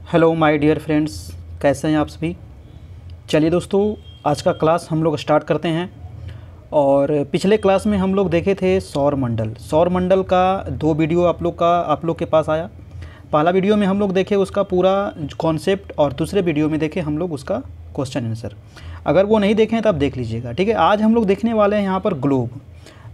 Hello my dear friends, कैसे हैं आप सभी। चलिए दोस्तों, आज का क्लास हम लोग स्टार्ट करते हैं। और पिछले क्लास में हम लोग देखे थे सौर मंडल का दो वीडियो आप लोग के पास आया। पहला वीडियो में हम लोग देखे उसका पूरा कॉन्सेप्ट और दूसरे वीडियो में देखे हम लोग उसका क्वेश्चन आंसर। अगर वो नहीं देखें तो आप देख लीजिएगा, ठीक है। आज हम लोग देखने वाले हैं यहाँ पर ग्लोब।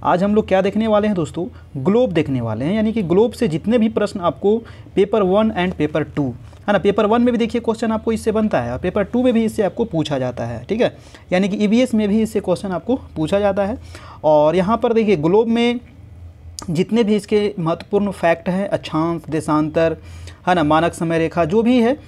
आज हम लोग क्या देखने वाले हैं दोस्तों, ग्लोब देखने वाले हैं। यानी कि ग्लोब से जितने भी प्रश्न आपको पेपर 1 एंड पेपर 2 है ना, पेपर 1 में भी देखिए क्वेश्चन आपको इससे बनता है और पेपर 2 में भी इससे आपको पूछा जाता है, ठीक है। यानी कि ईवीएस में भी इससे क्वेश्चन आपको पूछा जाता है। और यहाँ पर देखिए ग्लोब में जितने भी इसके महत्वपूर्ण फैक्ट हैं, अक्षांश, देशांतर है ना, मानक समय रेखा, जो भी है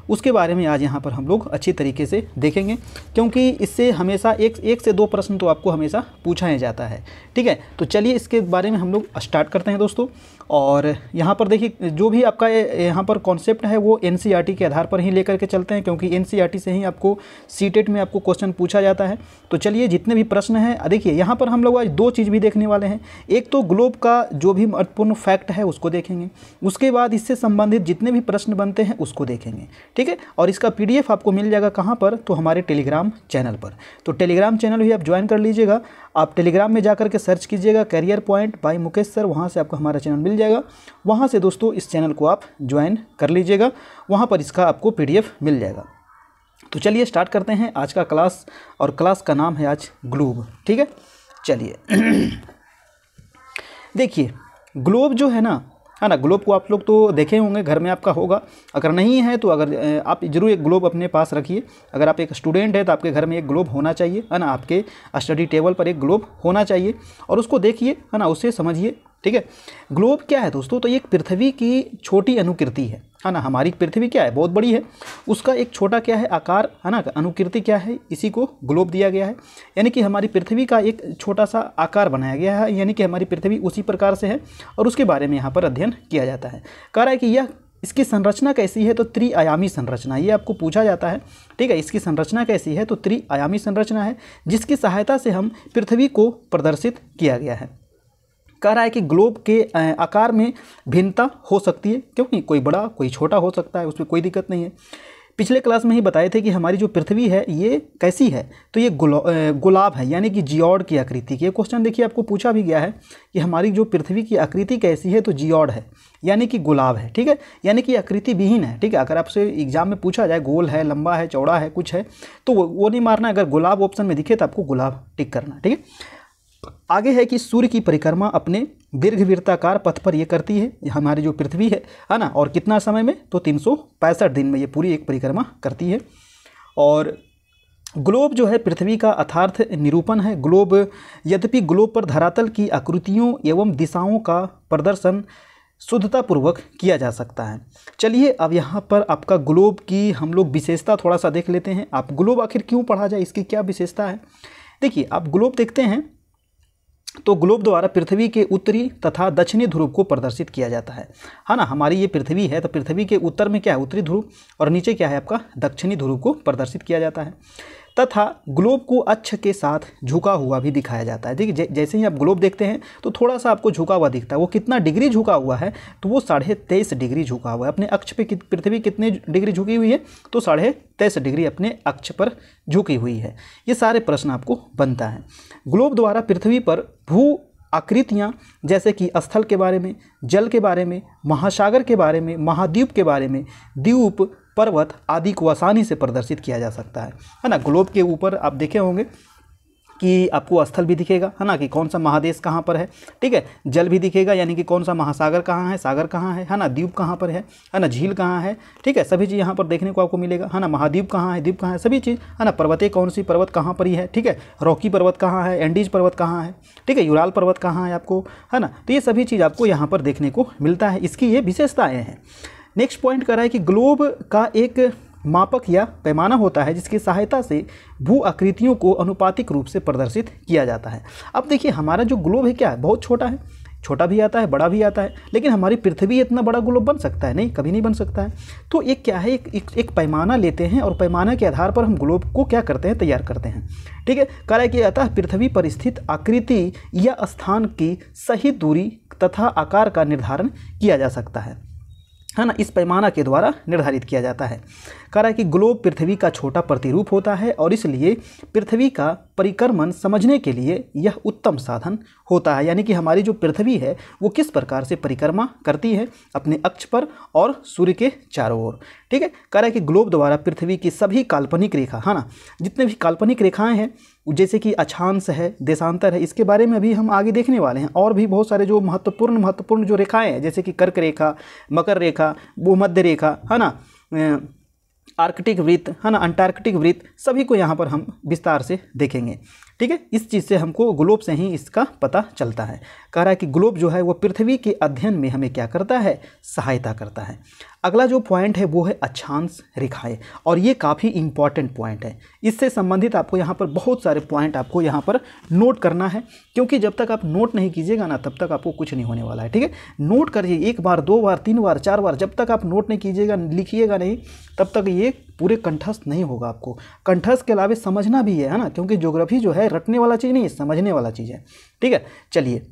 उसके बारे में आज यहाँ पर हम लोग अच्छी तरीके से देखेंगे, क्योंकि इससे हमेशा एक से दो प्रश्न तो आपको हमेशा पूछा ही जाता है, ठीक है। तो चलिए इसके बारे में हम लोग स्टार्ट करते हैं दोस्तों। और यहाँ पर देखिए जो भी आपका यहाँ पर कॉन्सेप्ट है वो एनसीईआरटी के आधार पर ही लेकर के चलते हैं, क्योंकि एनसीईआरटी से ही आपको सीटेट में आपको क्वेश्चन पूछा जाता है। तो चलिए जितने भी प्रश्न हैं, देखिए यहाँ पर हम लोग आज दो चीज़ भी देखने वाले हैं। एक तो ग्लोब का जो भी महत्वपूर्ण फैक्ट है उसको देखेंगे, उसके बाद इससे संबंधित जितने भी प्रश्न बनते हैं उसको देखेंगे, ठीक है। और इसका पीडीएफ आपको मिल जाएगा कहाँ पर, तो हमारे टेलीग्राम चैनल पर। तो टेलीग्राम चैनल भी आप ज्वाइन कर लीजिएगा। आप टेलीग्राम में जाकर के सर्च कीजिएगा career point by Mukesh sir, वहाँ से आपको हमारा चैनल मिल जाएगा। वहाँ से दोस्तों इस चैनल को आप ज्वाइन कर लीजिएगा, वहाँ पर इसका आपको पीडीएफ मिल जाएगा। तो चलिए स्टार्ट करते हैं आज का क्लास, और क्लास का नाम है आज ग्लोब, ठीक है। चलिए देखिए ग्लोब जो है ना, ग्लोब को आप लोग तो देखे होंगे, घर में आपका होगा। अगर नहीं है तो अगर आप जरूर एक ग्लोब अपने पास रखिए। अगर आप एक स्टूडेंट है तो आपके घर में एक ग्लोब होना चाहिए, है ना। आपके स्टडी टेबल पर एक ग्लोब होना चाहिए और उसको देखिए, है ना, उससे समझिए, ठीक है। ग्लोब क्या है दोस्तों, तो ये एक पृथ्वी की छोटी अनुकृति है ना। हमारी पृथ्वी क्या है, बहुत बड़ी है, उसका एक छोटा क्या है आकार, है ना, अनुकृति क्या है, इसी को ग्लोब दिया गया है। यानी कि हमारी पृथ्वी का एक छोटा सा आकार बनाया गया है, यानी कि हमारी पृथ्वी उसी प्रकार से है और उसके बारे में यहाँ पर अध्ययन किया जाता है। कह रहा है कि यह इसकी संरचना कैसी है, तो त्रिआयामी संरचना, ये आपको पूछा जाता है, ठीक है। इसकी संरचना कैसी है, तो त्रिआयामी संरचना है, जिसकी सहायता से हम पृथ्वी को प्रदर्शित किया गया है। कह रहा है कि ग्लोब के आकार में भिन्नता हो सकती है, क्योंकि कोई बड़ा कोई छोटा हो सकता है, उसमें कोई दिक्कत नहीं है। पिछले क्लास में ही बताए थे कि हमारी जो पृथ्वी है ये कैसी है, तो ये गुलाब है, यानी कि जियोड की आकृति की। ये क्वेश्चन देखिए आपको पूछा भी गया है कि हमारी जो पृथ्वी की आकृति कैसी है, तो जियोड है, यानी कि गुलाब है, ठीक है। यानी कि आकृति विहीन है, ठीक है। अगर आपसे एग्जाम में पूछा जाए गोल है, लंबा है, चौड़ा है, कुछ है, तो वो नहीं मारना। अगर गुलाब ऑप्शन में दिखे तो आपको गुलाब टिक करना, ठीक है। आगे है कि सूर्य की परिक्रमा अपने दीर्घवृत्ताकार पथ पर ये करती है, हमारी जो पृथ्वी है ना, और कितना समय में, तो 365 दिन में ये पूरी एक परिक्रमा करती है। और ग्लोब जो है पृथ्वी का अर्थार्थ निरूपण है। ग्लोब, यद्यपि ग्लोब पर धरातल की आकृतियों एवं दिशाओं का प्रदर्शन शुद्धतापूर्वक किया जा सकता है। चलिए अब यहाँ पर आपका ग्लोब की हम लोग विशेषता थोड़ा सा देख लेते हैं। आप ग्लोब आखिर क्यों पढ़ा जाए, इसकी क्या विशेषता है। देखिए आप ग्लोब देखते हैं तो ग्लोब द्वारा पृथ्वी के उत्तरी तथा दक्षिणी ध्रुव को प्रदर्शित किया जाता है ना। हमारी ये पृथ्वी है तो पृथ्वी के उत्तर में क्या है, उत्तरी ध्रुव, और नीचे क्या है आपका दक्षिणी ध्रुव को प्रदर्शित किया जाता है। तथा ग्लोब को अक्ष के साथ झुका हुआ भी दिखाया जाता है। देखिए जैसे ही आप ग्लोब देखते हैं तो थोड़ा सा आपको झुका हुआ दिखता है। वो कितना डिग्री झुका हुआ है, तो वो 23.5 डिग्री झुका हुआ है। अपने अक्ष पे पृथ्वी कितने डिग्री झुकी हुई है, तो 23.5 डिग्री अपने अक्ष पर झुकी हुई है। ये सारे प्रश्न आपको बनता है। ग्लोब द्वारा पृथ्वी पर भू आकृतियाँ जैसे कि स्थल के बारे में, जल के बारे में, महासागर के बारे में, महाद्वीप के बारे में, द्वीप, पर्वत आदि को आसानी से प्रदर्शित किया जा सकता है ना। ग्लोब के ऊपर आप देखे होंगे कि आपको स्थल भी दिखेगा, है ना, कि कौन सा महादेश कहाँ पर है, ठीक है। जल भी दिखेगा, यानी कि कौन सा महासागर कहाँ है, सागर कहाँ है ना, द्वीप कहाँ पर है ना, झील कहाँ है, ठीक है। सभी चीज़ यहाँ पर देखने को आपको मिलेगा, है ना। महाद्वीप कहाँ है, द्वीप कहाँ है, सभी चीज़, है ना। पर्वतें कौन सी, पर्वत कहाँ पर ही है, ठीक है। रॉकी पर्वत कहाँ है, एंडीज पर्वत कहाँ है, ठीक है। यूराल पर्वत कहाँ है आपको, है ना। तो ये सभी चीज़ आपको यहाँ पर देखने को मिलता है। इसकी ये विशेषताएँ हैं। नेक्स्ट पॉइंट कर रहा है कि ग्लोब का एक मापक या पैमाना होता है जिसकी सहायता से भू आकृतियों को अनुपातिक रूप से प्रदर्शित किया जाता है। अब देखिए हमारा जो ग्लोब है क्या है, बहुत छोटा है, छोटा भी आता है, बड़ा भी आता है, लेकिन हमारी पृथ्वी इतना बड़ा ग्लोब बन सकता है नहीं, कभी नहीं बन सकता है। तो एक क्या है, एक पैमाना लेते हैं और पैमाना के आधार पर हम ग्लोब को क्या करते हैं, तैयार करते हैं, ठीक है। कह रहा है कि अतः पृथ्वी पर स्थित आकृति या स्थान की सही दूरी तथा आकार का निर्धारण किया जा सकता है। है ना, इस पैमाना के द्वारा निर्धारित किया जाता है। कह रहा है कि ग्लोब पृथ्वी का छोटा प्रतिरूप होता है और इसलिए पृथ्वी का परिक्रमण समझने के लिए यह उत्तम साधन होता है। यानी कि हमारी जो पृथ्वी है वो किस प्रकार से परिक्रमा करती है अपने अक्ष पर और सूर्य के चारों ओर। ठीक है, कह रहा है कि ग्लोब द्वारा पृथ्वी की सभी काल्पनिक रेखा, है ना, जितने भी काल्पनिक रेखाएं हैं, जैसे कि अक्षांश है, देशांतर है, इसके बारे में अभी हम आगे देखने वाले हैं। और भी बहुत सारे जो महत्वपूर्ण जो रेखाएं हैं, जैसे कि कर्क रेखा, मकर रेखा, भूमध्य रेखा, है ना, आर्कटिक वृत्त, है ना, अंटार्कटिक वृत्त, सभी को यहाँ पर हम विस्तार से देखेंगे। ठीक है, इस चीज़ से हमको ग्लोब से ही इसका पता चलता है। कह रहा है कि ग्लोब जो है वो पृथ्वी के अध्ययन में हमें क्या करता है, सहायता करता है। अगला जो पॉइंट है वो है अक्षांश रेखाएं, और ये काफ़ी इंपॉर्टेंट पॉइंट है। इससे संबंधित आपको यहाँ पर बहुत सारे पॉइंट आपको यहाँ पर नोट करना है, क्योंकि जब तक आप नोट नहीं कीजिएगा ना तब तक आपको कुछ नहीं होने वाला है। ठीक है, नोट करिए, 1 बार 2 बार 3 बार 4 बार, जब तक आप नोट नहीं कीजिएगा, लिखिएगा नहीं, तब तक ये पूरे कंठस्थ नहीं होगा। आपको कंठस्थ के अलावा समझना भी है ना, क्योंकि ज्योग्राफी जो है रटने वाला चीज़ नहीं है, समझने वाला चीज़ है। ठीक है, चलिए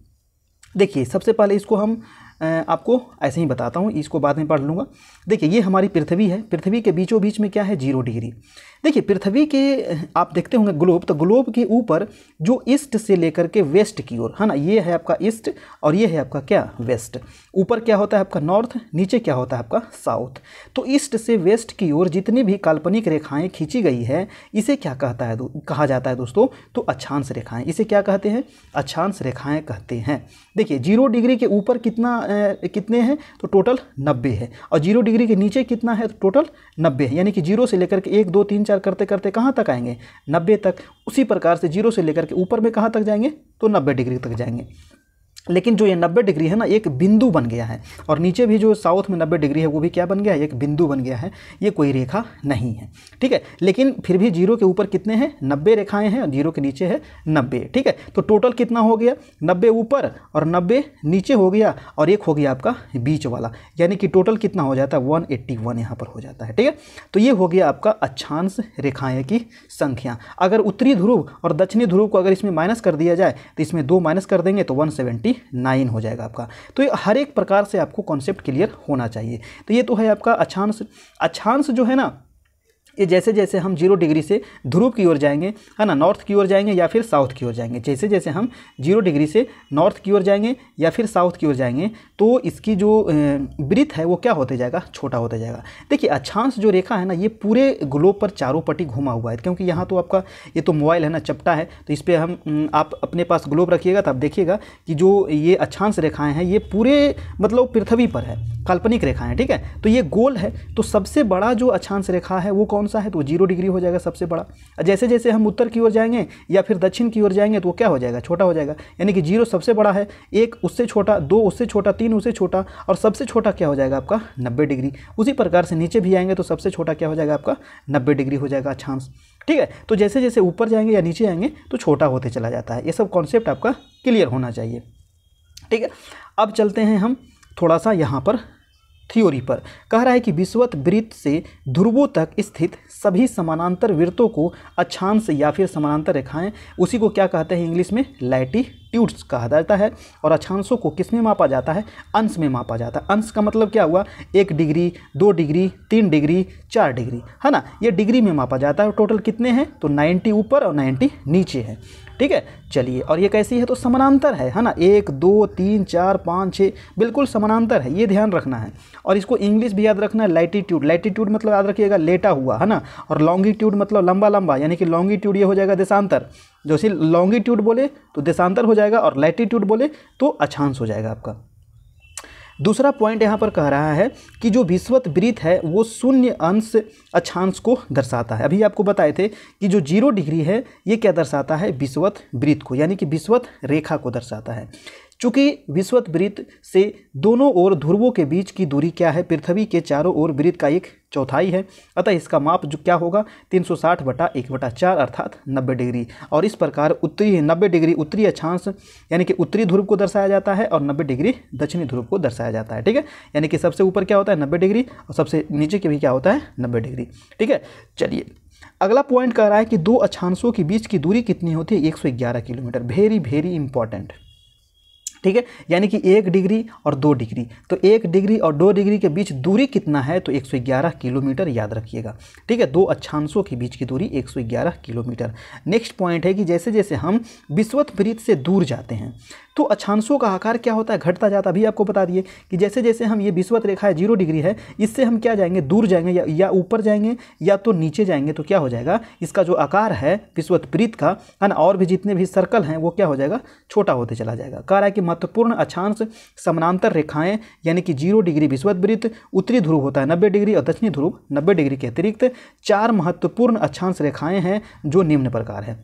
देखिए, सबसे पहले इसको हम आपको ऐसे ही बताता हूँ, इसको बाद में पढ़ लूँगा। देखिए, ये हमारी पृथ्वी है। पृथ्वी के बीचों बीच में क्या है, 0 डिग्री। देखिए, पृथ्वी के आप देखते होंगे ग्लोब, तो ग्लोब के ऊपर जो ईस्ट से लेकर के वेस्ट की ओर, है ना, ये है आपका ईस्ट और ये है आपका क्या, वेस्ट। ऊपर क्या होता है आपका नॉर्थ, नीचे क्या होता है आपका साउथ। तो ईस्ट से वेस्ट की ओर जितनी भी काल्पनिक रेखाएं खींची गई है, इसे क्या कहा जाता है दोस्तों, तो अक्षांश रेखाएं। इसे क्या कहते हैं, अक्षांश रेखाएं कहते हैं। देखिए, 0 डिग्री के ऊपर कितने हैं, तो टोटल 90 है, और 0 डिग्री के नीचे कितना है, तो टोटल 90 है। यानी कि 0 से लेकर के 1 2 3 4 करते करते कहाँ तक आएंगे, 90 तक। उसी प्रकार से 0 से लेकर के ऊपर में कहाँ तक जाएंगे, तो 90 डिग्री तक जाएंगे। लेकिन जो ये 90 डिग्री है ना, एक बिंदु बन गया है, और नीचे भी जो साउथ में 90 डिग्री है वो भी क्या बन गया है, एक बिंदु बन गया है। ये कोई रेखा नहीं है। ठीक है, लेकिन फिर भी 0 के ऊपर कितने हैं, 90 रेखाएं हैं, और 0 के नीचे है 90। ठीक है, तो टोटल कितना हो गया, 90 ऊपर और 90 नीचे हो गया, और एक हो गया आपका बीच वाला, यानी कि टोटल कितना हो जाता है, 181 यहाँ पर हो जाता है। ठीक है, तो ये हो गया आपका अक्षांश रेखाएं की संख्या। अगर उत्तरी ध्रुव और दक्षिणी ध्रुव को अगर इसमें माइनस कर दिया जाए, तो इसमें 2 माइनस कर देंगे तो 179 हो जाएगा आपका। तो ये हर एक प्रकार से आपको कॉन्सेप्ट क्लियर होना चाहिए। तो ये तो है आपका अक्षांश। अक्षांश जो है ना, ये जैसे जैसे हम 0 डिग्री से ध्रुव की ओर जाएंगे, है ना, नॉर्थ की ओर जाएंगे या फिर साउथ की ओर जाएंगे, जैसे जैसे हम 0 डिग्री से नॉर्थ की ओर जाएंगे या फिर साउथ की ओर जाएंगे, तो इसकी जो वृत्त है वो क्या होते जाएगा, छोटा होता जाएगा। देखिए, अक्षांश जो रेखा है ना, ये पूरे ग्लोब पर चारों पट्टी घुमा हुआ है। क्योंकि यहाँ तो आपका ये तो मोबाइल है ना, चपटा है, तो इस पर हम आप अपने पास ग्लोब रखिएगा तो आप देखिएगा कि जो ये अक्षांश रेखाएँ हैं ये पूरे मतलब पृथ्वी पर है, काल्पनिक रेखाएँ। ठीक है, तो ये गोल है। तो सबसे बड़ा जो अक्षांश रेखा है वो कौन सा है, तो 0 डिग्री हो जाएगा सबसे बड़ा। जैसे जैसे हम उत्तर की ओर जाएंगे या फिर दक्षिण की ओर जाएंगे तो वो क्या हो जाएगा, छोटा हो जाएगा। यानी कि 0 सबसे बड़ा है, 1 उससे छोटा, 2 उससे छोटा, 3 उससे छोटा, और सबसे छोटा क्या हो जाएगा आपका 90 डिग्री। उसी प्रकार से नीचे भी आएंगे तो सबसे छोटा क्या हो जाएगा आपका 90 डिग्री हो जाएगा अक्षांश। ठीक है, तो जैसे जैसे ऊपर जाएंगे या नीचे आएंगे तो छोटा होते चला जाता है। ये सब कॉन्सेप्ट आपका क्लियर होना चाहिए। ठीक है, अब चलते हैं हम थोड़ा सा यहाँ पर थ्योरी पर। कह रहा है कि विषुवत वृत्त से ध्रुवों तक स्थित सभी समानांतर वृत्तों को अक्षांश या फिर समानांतर रेखाएं, उसी को क्या कहते हैं इंग्लिश में, लैटिट्यूड्स कहा जाता है। और अक्षांशों को किस में मापा जाता है, अंश में मापा जाता है। अंश का मतलब क्या हुआ, 1 डिग्री, 2 डिग्री, 3 डिग्री, 4 डिग्री, है ना, ये डिग्री में मापा जाता है। टोटल कितने हैं, तो 90 ऊपर और 90 नीचे है। ठीक है, चलिए, और ये कैसी है, तो समानांतर है ना, 1 2 3 4 5 6 बिल्कुल समानांतर है, ये ध्यान रखना है। और इसको इंग्लिश भी याद रखना है, लैटिट्यूड। लैटिट्यूड मतलब याद रखिएगा लेटा हुआ, है ना, और लॉन्गिट्यूड मतलब लंबा लंबा, यानी कि लॉन्गिट्यूड ये हो जाएगा देशांतर। जो सी लॉन्गिट्यूड बोले तो देशांतर हो जाएगा, और लैटिट्यूड बोले तो अक्षांश हो जाएगा आपका। दूसरा पॉइंट यहाँ पर कह रहा है कि जो विषुवत वृत्त है वो शून्य अंश अक्षांश को दर्शाता है। अभी आपको बताए थे कि जो 0 डिग्री है ये क्या दर्शाता है, विषुवत वृत्त को, यानी कि विषुवत रेखा को दर्शाता है। चूँकि विषुवत वृत्त से दोनों ओर ध्रुवों के बीच की दूरी क्या है, पृथ्वी के चारों ओर वृत्त का 1/4 है, अतः इसका माप जो क्या होगा, 360/1/4 अर्थात 90 डिग्री। और इस प्रकार उत्तरी 90 डिग्री उत्तरी अक्षांश यानी कि उत्तरी ध्रुव को दर्शाया जाता है, और 90 डिग्री दक्षिणी ध्रुव को दर्शाया जाता है। ठीक है, यानी कि सबसे ऊपर क्या होता है 90 डिग्री, और सबसे नीचे के भी क्या होता है 90 डिग्री। ठीक है, चलिए, अगला पॉइंट कह रहा है कि दो अक्षांशों के बीच की दूरी कितनी होती है, 111 किलोमीटर। Very very important. ठीक है, यानी कि 1 डिग्री और 2 डिग्री, तो 1 डिग्री और 2 डिग्री के बीच दूरी कितना है, तो 111 किलोमीटर याद रखिएगा। ठीक है, दो अक्षांशों के बीच की दूरी 111 किलोमीटर। नेक्स्ट पॉइंट है कि जैसे जैसे हम विषुवत से दूर जाते हैं तो अक्षांशों का आकार क्या होता है, घटता जाता। अभी आपको बता दिए कि जैसे जैसे हम ये विषुवत रेखा है 0 डिग्री है, इससे हम क्या जाएंगे, दूर जाएंगे या ऊपर जाएंगे या तो नीचे जाएंगे, तो क्या हो जाएगा, इसका जो आकार है विषुवत का है ना, और भी जितने भी सर्कल हैं वो क्या हो जाएगा, छोटा होते चला जाएगा। कह रहा है कि महत्वपूर्ण अक्षांश समानांतर रेखाएं, यानी कि 0 डिग्री विषुवत, उत्तरी ध्रुव होता है 90 डिग्री और दक्षिणी ध्रुव 90 डिग्री के अतिरिक्त 4 महत्वपूर्ण अक्षांश रेखाएं हैं जो निम्न प्रकार है।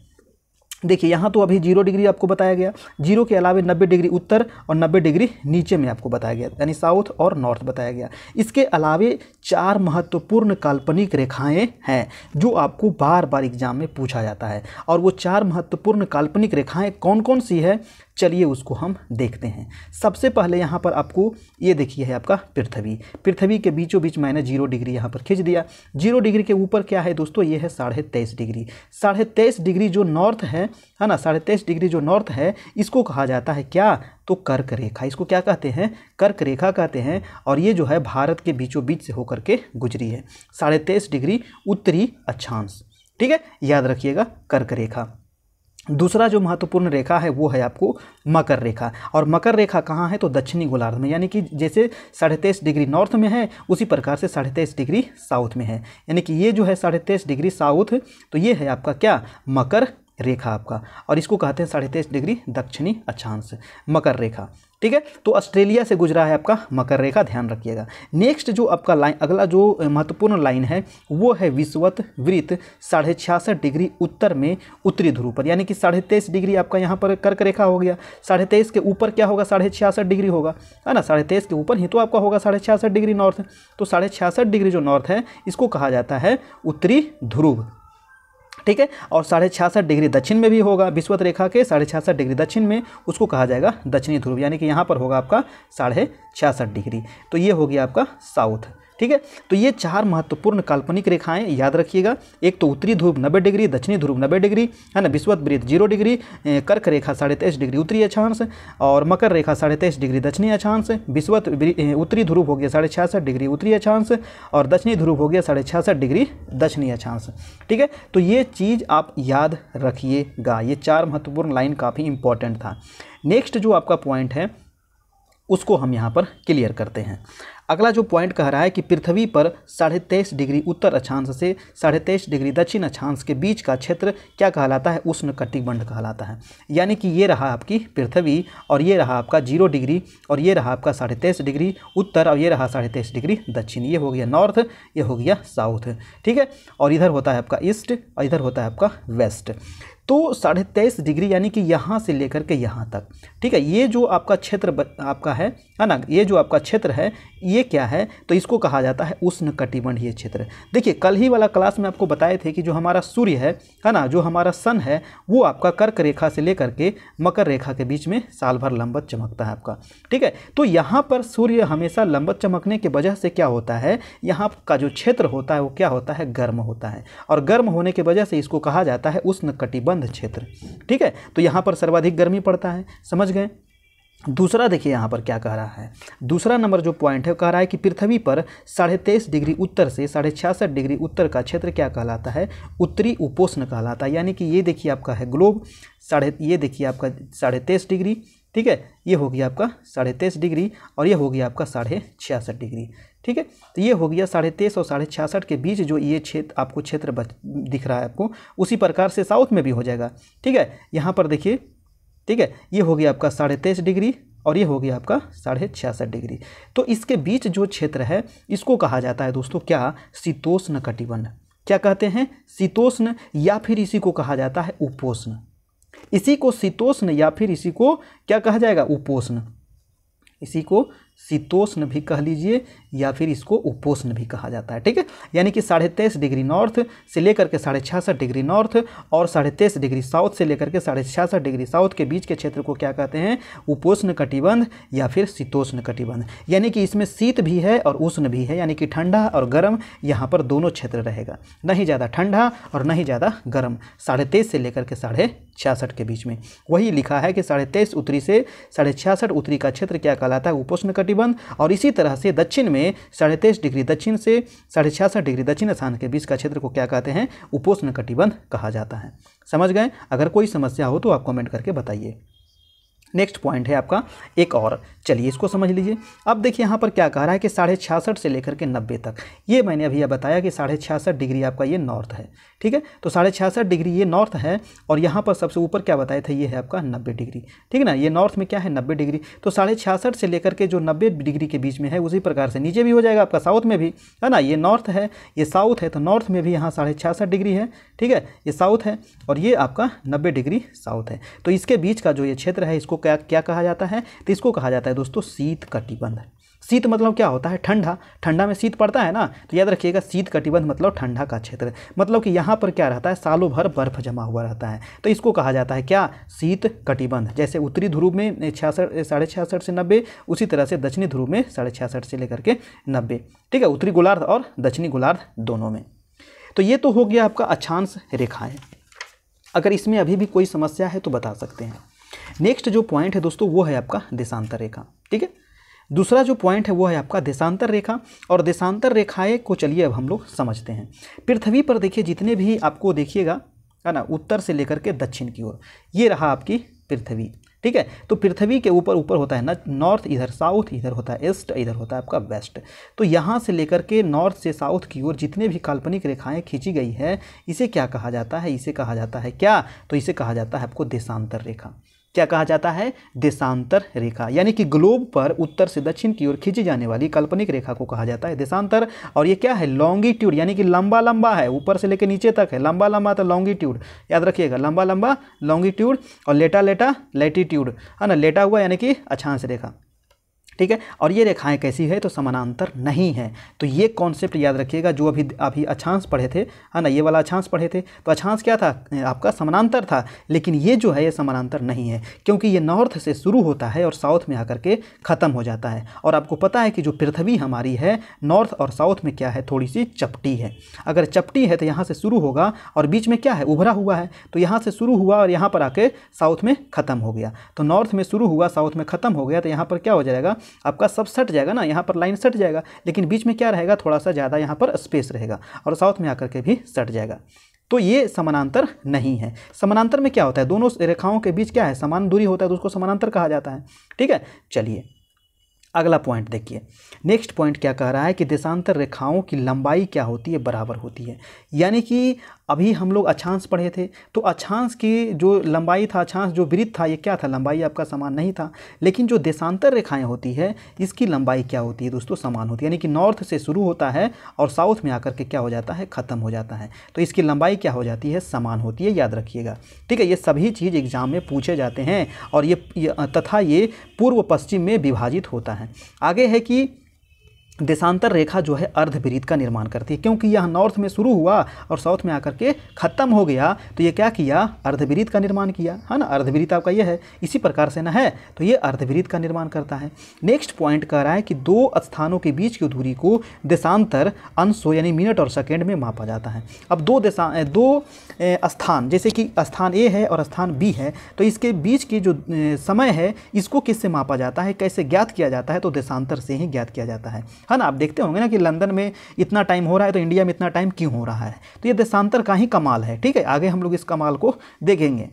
देखिए यहाँ तो अभी 0 डिग्री आपको बताया गया, 0 के अलावे 90 डिग्री उत्तर और 90 डिग्री नीचे में आपको बताया गया, यानी साउथ और नॉर्थ बताया गया। इसके अलावे 4 महत्वपूर्ण काल्पनिक रेखाएं हैं जो आपको बार बार एग्जाम में पूछा जाता है, और वो 4 महत्वपूर्ण काल्पनिक रेखाएं कौन कौन सी है, चलिए उसको हम देखते हैं। सबसे पहले यहाँ पर आपको ये देखिए है आपका पृथ्वी के बीचों बीच मैंने 0 डिग्री यहाँ पर खींच दिया। 0 डिग्री के ऊपर क्या है दोस्तों, ये है 23.5 डिग्री। 23.5 डिग्री जो नॉर्थ है ना, 23.5 डिग्री जो नॉर्थ है, इसको कहा जाता है क्या, तो कर्क रेखा। इसको क्या कहते हैं, कर्क रेखा कहते हैं, और ये जो है भारत के बीचों बीच से होकर के गुजरी है। 23.5 डिग्री उत्तरी अक्षांश, ठीक है, याद रखिएगा कर्क रेखा। दूसरा जो महत्वपूर्ण रेखा है वो है आपको मकर रेखा, और मकर रेखा कहाँ है, तो दक्षिणी गोलार्ध में, यानी कि जैसे 23.5 डिग्री नॉर्थ में है उसी प्रकार से 23.5 डिग्री साउथ में है, यानी कि ये जो है 23.5 डिग्री साउथ, तो ये है आपका क्या, मकर रेखा आपका, और इसको कहते हैं 23.5 डिग्री दक्षिणी अक्षांश, मकर रेखा। ठीक है, तो ऑस्ट्रेलिया से गुजरा है आपका मकर रेखा, ध्यान रखिएगा। नेक्स्ट जो आपका लाइन, अगला जो महत्वपूर्ण लाइन है वो है विषुवत वृत्त 66.5 डिग्री उत्तर में उत्तरी ध्रुव पर, यानी कि 23.5 डिग्री आपका यहाँ पर कर्क रेखा हो गया। 23.5 के ऊपर क्या होगा, 66.5 डिग्री होगा, है ना, 23.5 के ऊपर ही तो आपका होगा 66.5 डिग्री नॉर्थ। तो 66.5 डिग्री जो नॉर्थ है इसको कहा जाता है उत्तरी ध्रुव। ठीक है, और 66.5 डिग्री दक्षिण में भी होगा, विषुवत रेखा के 66.5 डिग्री दक्षिण में, उसको कहा जाएगा दक्षिणी ध्रुव, यानी कि यहाँ पर होगा आपका 66.5 डिग्री, तो ये हो गया आपका साउथ। ठीक है, तो ये 4 महत्वपूर्ण काल्पनिक रेखाएं याद रखिएगा। एक तो उत्तरी ध्रुव 90 डिग्री, दक्षिणी ध्रुव 90 डिग्री, है ना, विषुवत वृत्त 0 डिग्री, कर्क रेखा 23.5 डिग्री उत्तरी अक्षांश, और मकर रेखा 23.5 डिग्री दक्षिणी अक्षांश, विषुवत उत्तरी ध्रुव हो गया 66.5 डिग्री उत्तरी अक्षांश, और दक्षिणी ध्रुव हो गया 66.5 डिग्री दक्षिणी अक्षांश। ठीक है, तो ये चीज़ आप याद रखिएगा, ये 4 महत्वपूर्ण लाइन काफ़ी इंपॉर्टेंट था। नेक्स्ट जो आपका पॉइंट है उसको हम यहाँ पर क्लियर करते हैं। अगला जो पॉइंट कह रहा है कि पृथ्वी पर 23.5 डिग्री उत्तर अक्षांश से 23.5 डिग्री दक्षिण अक्षांश के बीच का क्षेत्र क्या कहलाता है, उष्णकटिबंध कहलाता है। यानी कि ये रहा आपकी पृथ्वी, और ये रहा आपका 0 डिग्री, और ये रहा आपका 23.5 डिग्री उत्तर, और ये रहा 23.5 डिग्री दक्षिण। ये हो गया नॉर्थ, ये हो गया साउथ। ठीक है, और इधर होता है आपका ईस्ट, और इधर होता है आपका वेस्ट। तो 23.5 डिग्री यानी कि यहाँ से लेकर के यहाँ तक, ठीक है, ये जो आपका क्षेत्र आपका है ना, ये जो आपका क्षेत्र है ये क्या है, तो इसको कहा जाता है उष्णकटिबंधीय क्षेत्र। देखिए कल ही वाला क्लास में आपको बताए थे कि जो हमारा सूर्य है ना, जो हमारा सन है वो आपका कर्क रेखा से लेकर के मकर रेखा के बीच में साल भर लंबवत चमकता है आपका। ठीक है, तो यहाँ पर सूर्य हमेशा लंबवत चमकने की वजह से क्या होता है, यहाँ का जो क्षेत्र होता है वो क्या होता है, गर्म होता है, और गर्म होने की वजह से इसको कहा जाता है उष्णकटिबंध क्षेत्र। ठीक है, तो यहाँ पर सर्वाधिक गर्मी पड़ता है, समझ गए। दूसरा देखिए यहाँ पर क्या कह रहा है, दूसरा नंबर जो पॉइंट है कह रहा है कि पृथ्वी पर 23.5 डिग्री उत्तर से 66.5 डिग्री उत्तर का क्षेत्र क्या कहलाता है, उत्तरी उपोष्ण कहलाता है। यानी कि ये देखिए आपका है ग्लोब, ये देखिए आपका 23.5 डिग्री, ठीक है, ये हो गया आपका 23.5 डिग्री, और ये हो गया आपका 66.5 डिग्री। ठीक है, तो ये हो गया 23.5 और 66.5 के बीच जो ये क्षेत्र आपको क्षेत्र दिख रहा है आपको, उसी प्रकार से साउथ में भी हो जाएगा। ठीक है, यहाँ पर देखिए, ठीक है, ये हो गया आपका 23.5 डिग्री, और ये हो गया आपका 66.5 डिग्री। तो इसके बीच जो क्षेत्र है इसको कहा जाता है दोस्तों क्या, शीतोष्ण कटिबंध। क्या कहते हैं, शीतोष्ण, या फिर इसी को कहा जाता है उपोष्ण। इसी को शीतोष्ण या फिर इसी को क्या कहा जाएगा, उपोष्ण। इसी को शीतोष्ण भी कह लीजिए या फिर इसको उपोष्ण भी कहा जाता है। ठीक है, यानी कि 23.5 डिग्री नॉर्थ से लेकर के 66.5 डिग्री नॉर्थ और 23.5 डिग्री साउथ से लेकर के 66.5 डिग्री साउथ के बीच के क्षेत्र को क्या कहते हैं? उपोष्ण कटिबंध या फिर शीतोष्ण कटिबंध। यानी कि इसमें शीत भी है और उष्ण भी है, यानी कि ठंडा और गर्म यहाँ पर दोनों क्षेत्र रहेगा, नहीं ज़्यादा ठंडा और नहीं ज़्यादा गर्म, 23.5 से लेकर के 66.5 के बीच में। वही लिखा है कि 23.5 उत्तरी से 66.5 उत्तरी का क्षेत्र क्या कहलाता है? उपोष्ण कटिबंध। और इसी तरह से दक्षिण में 23.5 डिग्री दक्षिण से 66.5 डिग्री दक्षिण अक्षांश के बीच का क्षेत्र को क्या कहते हैं? उपोष्ण कटिबंध कहा जाता है। समझ गए? अगर कोई समस्या हो तो आप कमेंट करके बताइए। नेक्स्ट पॉइंट है आपका एक और, चलिए इसको समझ लीजिए। अब देखिए यहाँ पर क्या कह रहा है कि 66.5 से लेकर के 90 तक, ये मैंने अभी बताया कि 66.5 डिग्री आपका ये नॉर्थ है। ठीक है, तो 66.5 डिग्री ये नॉर्थ है और यहाँ पर सबसे ऊपर क्या बताए थे? ये है आपका 90 डिग्री। ठीक है ना, ये नॉर्थ में क्या है? 90 डिग्री। तो 66.5 से लेकर के जो 90 डिग्री के बीच में है, उसी प्रकार से नीचे भी हो जाएगा आपका, साउथ में भी है ना। ये नॉर्थ है, ये साउथ है, तो नॉर्थ में भी यहाँ 66.5 डिग्री है। ठीक है, ये साउथ है और ये आपका 90 डिग्री साउथ है। तो इसके बीच का जो ये क्षेत्र है, इसको क्या कहा जाता है? तो इसको कहा जाता है दोस्तों शीत कटिबंध। शीत मतलब क्या होता है? ठंडा। ठंडा में शीत पड़ता है ना, तो याद रखिएगा शीत कटिबंध मतलब ठंडा का क्षेत्र, मतलब कि यहाँ पर क्या रहता है? सालों भर बर्फ जमा हुआ रहता है, तो इसको कहा जाता है क्या? शीत कटिबंध। जैसे उत्तरी ध्रुव में 66.5 से 90, उसी तरह से दक्षिणी ध्रुव में 66.5 से लेकर के 90। ठीक है, उत्तरी गोलार्ध और दक्षिणी गोलार्ध दोनों में। तो ये तो हो गया आपका अक्षांश रेखाएं। अगर इसमें अभी भी कोई समस्या है तो बता सकते हैं। नेक्स्ट जो पॉइंट है दोस्तों वो है आपका देशांतर रेखा। ठीक है, दूसरा जो पॉइंट है वो है आपका देशांतर रेखा। और देशांतर रेखाएं को चलिए अब हम लोग समझते हैं। पृथ्वी पर देखिए जितने भी आपको देखिएगा है ना, उत्तर से लेकर के दक्षिण की ओर, ये रहा आपकी पृथ्वी। ठीक है, तो पृथ्वी के ऊपर होता है ना नॉर्थ, इधर साउथ, इधर होता है ईस्ट, इधर होता है आपका वेस्ट। तो यहाँ से लेकर के नॉर्थ से साउथ की ओर जितने भी काल्पनिक रेखाएं खींची गई है, इसे क्या कहा जाता है? इसे कहा जाता है क्या? तो इसे कहा जाता है आपको देशांतर रेखा। क्या कहा जाता है? देशांतर रेखा। यानी कि ग्लोब पर उत्तर से दक्षिण की ओर खींची जाने वाली काल्पनिक रेखा को कहा जाता है देशांतर। और ये क्या है? लॉन्गिट्यूड, यानी कि लंबा लंबा है, ऊपर से लेकर नीचे तक है, लंबा लंबा तो लॉन्गिट्यूड, याद रखिएगा, लंबा लंबा लॉन्गिट्यूड और लेटा लेटा लैटिट्यूड, है ना, लेटा हुआ यानी कि अक्षांश रेखा। ठीक है, और ये रेखाएं कैसी है? तो समानांतर नहीं है। तो ये कॉन्सेप्ट याद रखिएगा। जो अभी अक्षांश पढ़े थे, है ना, ये वाला अक्षांश पढ़े थे, तो अक्षांश क्या था? आपका समानांतर था। लेकिन ये जो है ये समानांतर नहीं है, क्योंकि ये नॉर्थ से शुरू होता है और साउथ में आकर के ख़त्म हो जाता है। और आपको पता है कि जो पृथ्वी हमारी है, नॉर्थ और साउथ में क्या है? थोड़ी सी चपटी है। अगर चपटी है तो यहाँ से शुरू होगा और बीच में क्या है? उभरा हुआ है। तो यहाँ से शुरू हुआ और यहाँ पर आके साउथ में ख़त्म हो गया। तो नॉर्थ में शुरू हुआ, साउथ में ख़त्म हो गया, तो यहाँ पर क्या हो जाएगा? आपका सब सट जाएगा ना, यहाँ पर लाइन सट जाएगा, लेकिन बीच में क्या रहेगा? थोड़ा सा ज़्यादा यहाँ पर स्पेस रहेगा और साउथ में आकर के भी सट जाएगा। तो ये समानांतर नहीं है। समानांतर में क्या होता है? दोनों रेखाओं के बीच क्या है? समान दूरी होता है, तो उसको समानांतर कहा जाता है। ठीक है, चलिए अगला पॉइंट देखिए। नेक्स्ट पॉइंट क्या कह रहा है कि देशांतर रेखाओं की लंबाई क्या होती है? बराबर होती है। यानी कि अभी हम लोग अक्षांश पढ़े थे, तो अक्षांश की जो लंबाई था, अक्षांश जो वृत्त था, ये क्या था? लंबाई आपका समान नहीं था। लेकिन जो देशांतर रेखाएं होती है, इसकी लंबाई क्या होती है दोस्तों? समान होती है। यानी कि नॉर्थ से शुरू होता है और साउथ में आकर के क्या हो जाता है? ख़त्म हो जाता है। तो इसकी लंबाई क्या हो जाती है? समान होती है, याद रखिएगा। ठीक है, ये सभी चीज़ एग्जाम में पूछे जाते हैं और ये पूर्व पश्चिम में विभाजित होता है। आगे है कि देशांतर रेखा जो है अर्धवृत्त का निर्माण करती है, क्योंकि यह नॉर्थ में शुरू हुआ और साउथ में आकर के ख़त्म हो गया, तो ये क्या किया? अर्धवृत्त का निर्माण किया, है ना। अर्धवृत्त आपका ये है, इसी प्रकार से ना है, तो ये अर्धवृत्त का निर्माण करता है। नेक्स्ट पॉइंट कह रहा है कि दो स्थानों के बीच की दूरी को देशांतर अंशों यानी मिनट और सेकेंड में मापा जाता है। अब दो स्थान, जैसे कि स्थान ए है और स्थान बी है, तो इसके बीच की जो समय है, इसको किससे मापा जाता है? कैसे ज्ञात किया जाता है? तो देशांतर से ही ज्ञात किया जाता है ना। आप देखते होंगे ना कि लंदन में इतना टाइम हो रहा है, तो इंडिया में इतना टाइम क्यों हो रहा है? तो ये देशांतर का ही कमाल है। ठीक है, आगे हम लोग इस कमाल को देखेंगे।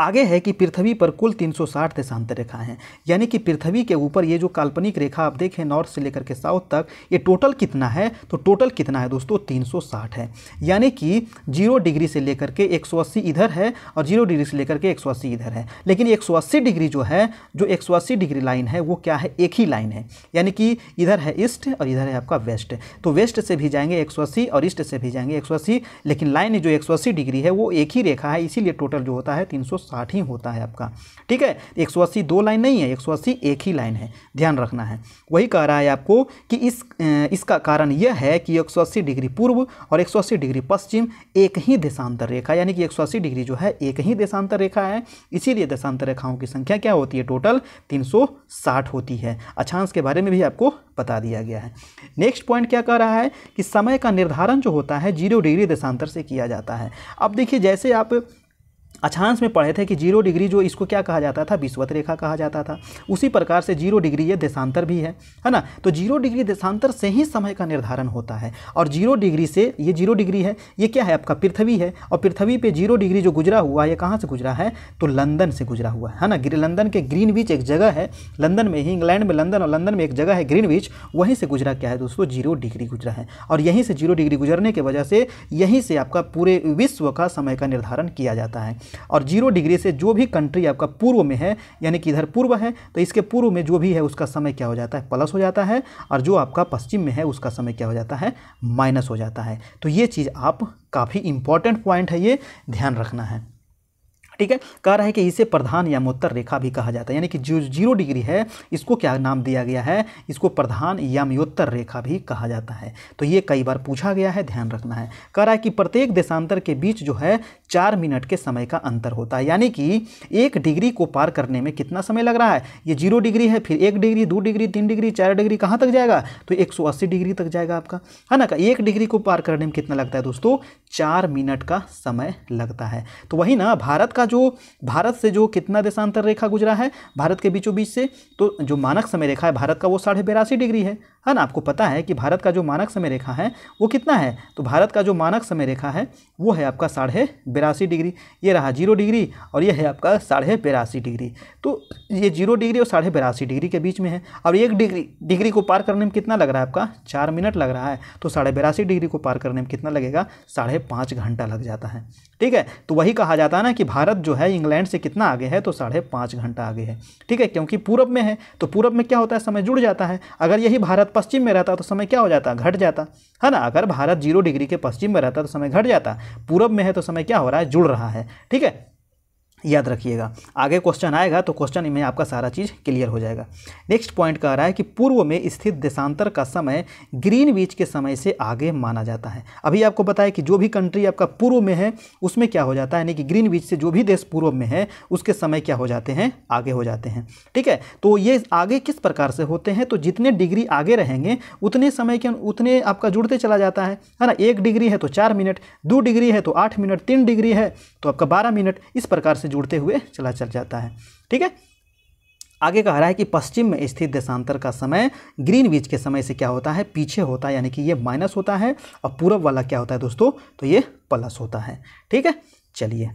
आगे है कि पृथ्वी पर कुल 360 देशांतर रेखाएं हैं। यानी कि पृथ्वी के ऊपर ये जो काल्पनिक रेखा आप देखें नॉर्थ से लेकर के साउथ तक, ये टोटल कितना है? तो टोटल कितना है दोस्तों? 360 है। यानी कि 0 डिग्री से लेकर के 180 इधर है और 0 डिग्री से लेकर के 180 इधर है। लेकिन 180 डिग्री जो है, जो 180 डिग्री लाइन है, वो क्या है? एक ही लाइन है। यानी कि इधर है ईस्ट और इधर है आपका वेस्ट। तो वेस्ट से भी जाएंगे 180 और ईस्ट से भी जाएंगे 180, लेकिन लाइन जो 180 डिग्री है वो एक ही रेखा है, इसीलिए टोटल जो होता है 360 360 ही होता है आपका। ठीक है, 180 दो लाइन नहीं है, 180 एक ही लाइन है, ध्यान रखना है। वही कह रहा है आपको कि इसका कारण यह है कि 180 डिग्री पूर्व और 180 डिग्री पश्चिम एक ही देशांतर रेखा, यानी कि 180 डिग्री जो है एक ही देशांतर रेखा है, इसीलिए देशांतर रेखाओं की संख्या क्या होती है, टोटल 360 होती है। अक्षांश के बारे में भी आपको बता दिया गया है। नेक्स्ट पॉइंट क्या कह रहा है कि समय का निर्धारण जो होता है 0 डिग्री देशांतर से किया जाता है। अब देखिए, जैसे आप अक्षांश में पढ़े थे कि 0 डिग्री जो इसको क्या कहा जाता था, विषुवत रेखा कहा जाता था, उसी प्रकार से 0 डिग्री ये देशांतर भी है ना। तो 0 डिग्री देशांतर से ही समय का निर्धारण होता है। और 0 डिग्री से, ये 0 डिग्री है, ये क्या है आपका, पृथ्वी है। और पृथ्वी पे 0 डिग्री जो गुजरा हुआ है, ये कहाँ से गुजरा है, तो लंदन से गुजरा हुआ है ना। लंदन के ग्रीनविच एक जगह है, लंदन में ही, इंग्लैंड में लंदन, और लंदन में एक जगह है ग्रीनविच, वहीं से गुजरा क्या है दोस्तों, 0 डिग्री गुजरा है। और यहीं से 0 डिग्री गुजरने की वजह से यहीं से आपका पूरे विश्व का समय का निर्धारण किया जाता है। और 0 डिग्री से जो भी कंट्री आपका पूर्व में है, यानी कि इधर पूर्व है, तो इसके पूर्व में जो भी है उसका समय क्या हो जाता है, प्लस हो जाता है, और जो आपका पश्चिम में है उसका समय क्या हो जाता है, माइनस हो जाता है। तो ये चीज़ आप काफ़ी इंपॉर्टेंट पॉइंट है, ये ध्यान रखना है। ठीक है, कह रहा है कि इसे प्रधान यामोत्तर रेखा भी कहा जाता है, यानी कि जो 0 डिग्री है इसको क्या नाम दिया गया है, इसको प्रधान यामोत्तर रेखा भी कहा जाता है। तो ये कई बार पूछा गया है, ध्यान रखना है। कह रहा है कि प्रत्येक देशांतर के बीच जो है 4 मिनट के समय का अंतर होता है, यानी कि 1 डिग्री को पार करने में कितना समय लग रहा है, ये 0 डिग्री है, फिर 1 डिग्री, 2 डिग्री, 3 डिग्री, 4 डिग्री, कहाँ तक जाएगा, तो 180 डिग्री तक जाएगा आपका, है ना। 1 डिग्री को पार करने में कितना लगता है दोस्तों, 4 मिनट का समय लगता है। तो वही ना, भारत से जो कितना देशांतर रेखा गुजरा है भारत के बीचों बीच से, तो जो मानक समय रेखा है भारत का वो 82.5 डिग्री है ना। आपको पता है कि भारत का जो मानक समय रेखा है वो कितना है, तो भारत का जो मानक समय रेखा है वो है आपका 82.5 डिग्री। ये रहा 0 डिग्री और ये है आपका 82.5 डिग्री। तो ये 0 डिग्री और 82.5 डिग्री के बीच में है। अब 1 डिग्री को पार करने में कितना लग रहा है आपका, 4 मिनट लग रहा है। तो 82.5 डिग्री को पार करने में कितना लगेगा, 5.5 घंटा लग जाता है। ठीक है, तो वही कहा जाता है ना कि भारत जो है इंग्लैंड से कितना आगे है, तो 5.5 घंटा आगे है। ठीक है, क्योंकि पूरब में है, तो पूरब में क्या होता है, समय जुड़ जाता है। अगर यही भारत पश्चिम में रहता तो समय क्या हो जाता, घट जाता, है ना। अगर भारत 0 डिग्री के पश्चिम में रहता तो समय घट जाता, पूरब में है तो समय क्या हो रहा है, जुड़ रहा है। ठीक है, याद रखिएगा, आगे क्वेश्चन आएगा तो क्वेश्चन में आपका सारा चीज़ क्लियर हो जाएगा। नेक्स्ट पॉइंट कह रहा है कि पूर्व में स्थित देशांतर का समय ग्रीनविच के समय से आगे माना जाता है। अभी आपको बताया कि जो भी कंट्री आपका पूर्व में है उसमें क्या हो जाता है, यानी कि ग्रीनविच से जो भी देश पूर्व में है उसके समय क्या हो जाते हैं, आगे हो जाते हैं। ठीक है, तो ये आगे किस प्रकार से होते हैं, तो जितने डिग्री आगे रहेंगे उतने समय के उतने आपका जुड़ते चला जाता है ना। 1 डिग्री है तो 4 मिनट, 2 डिग्री है तो 8 मिनट, 3 डिग्री है तो आपका 12 मिनट, इस प्रकार से जुड़ते हुए चल जाता है। ठीक है, आगे कह रहा है कि पश्चिम में स्थित देशांतर का समय ग्रीनविच के समय से क्या होता है, पीछे होता है, यानी कि ये माइनस होता है, और पूरब वाला क्या होता है दोस्तों, तो ये प्लस होता है। ठीक है, चलिए,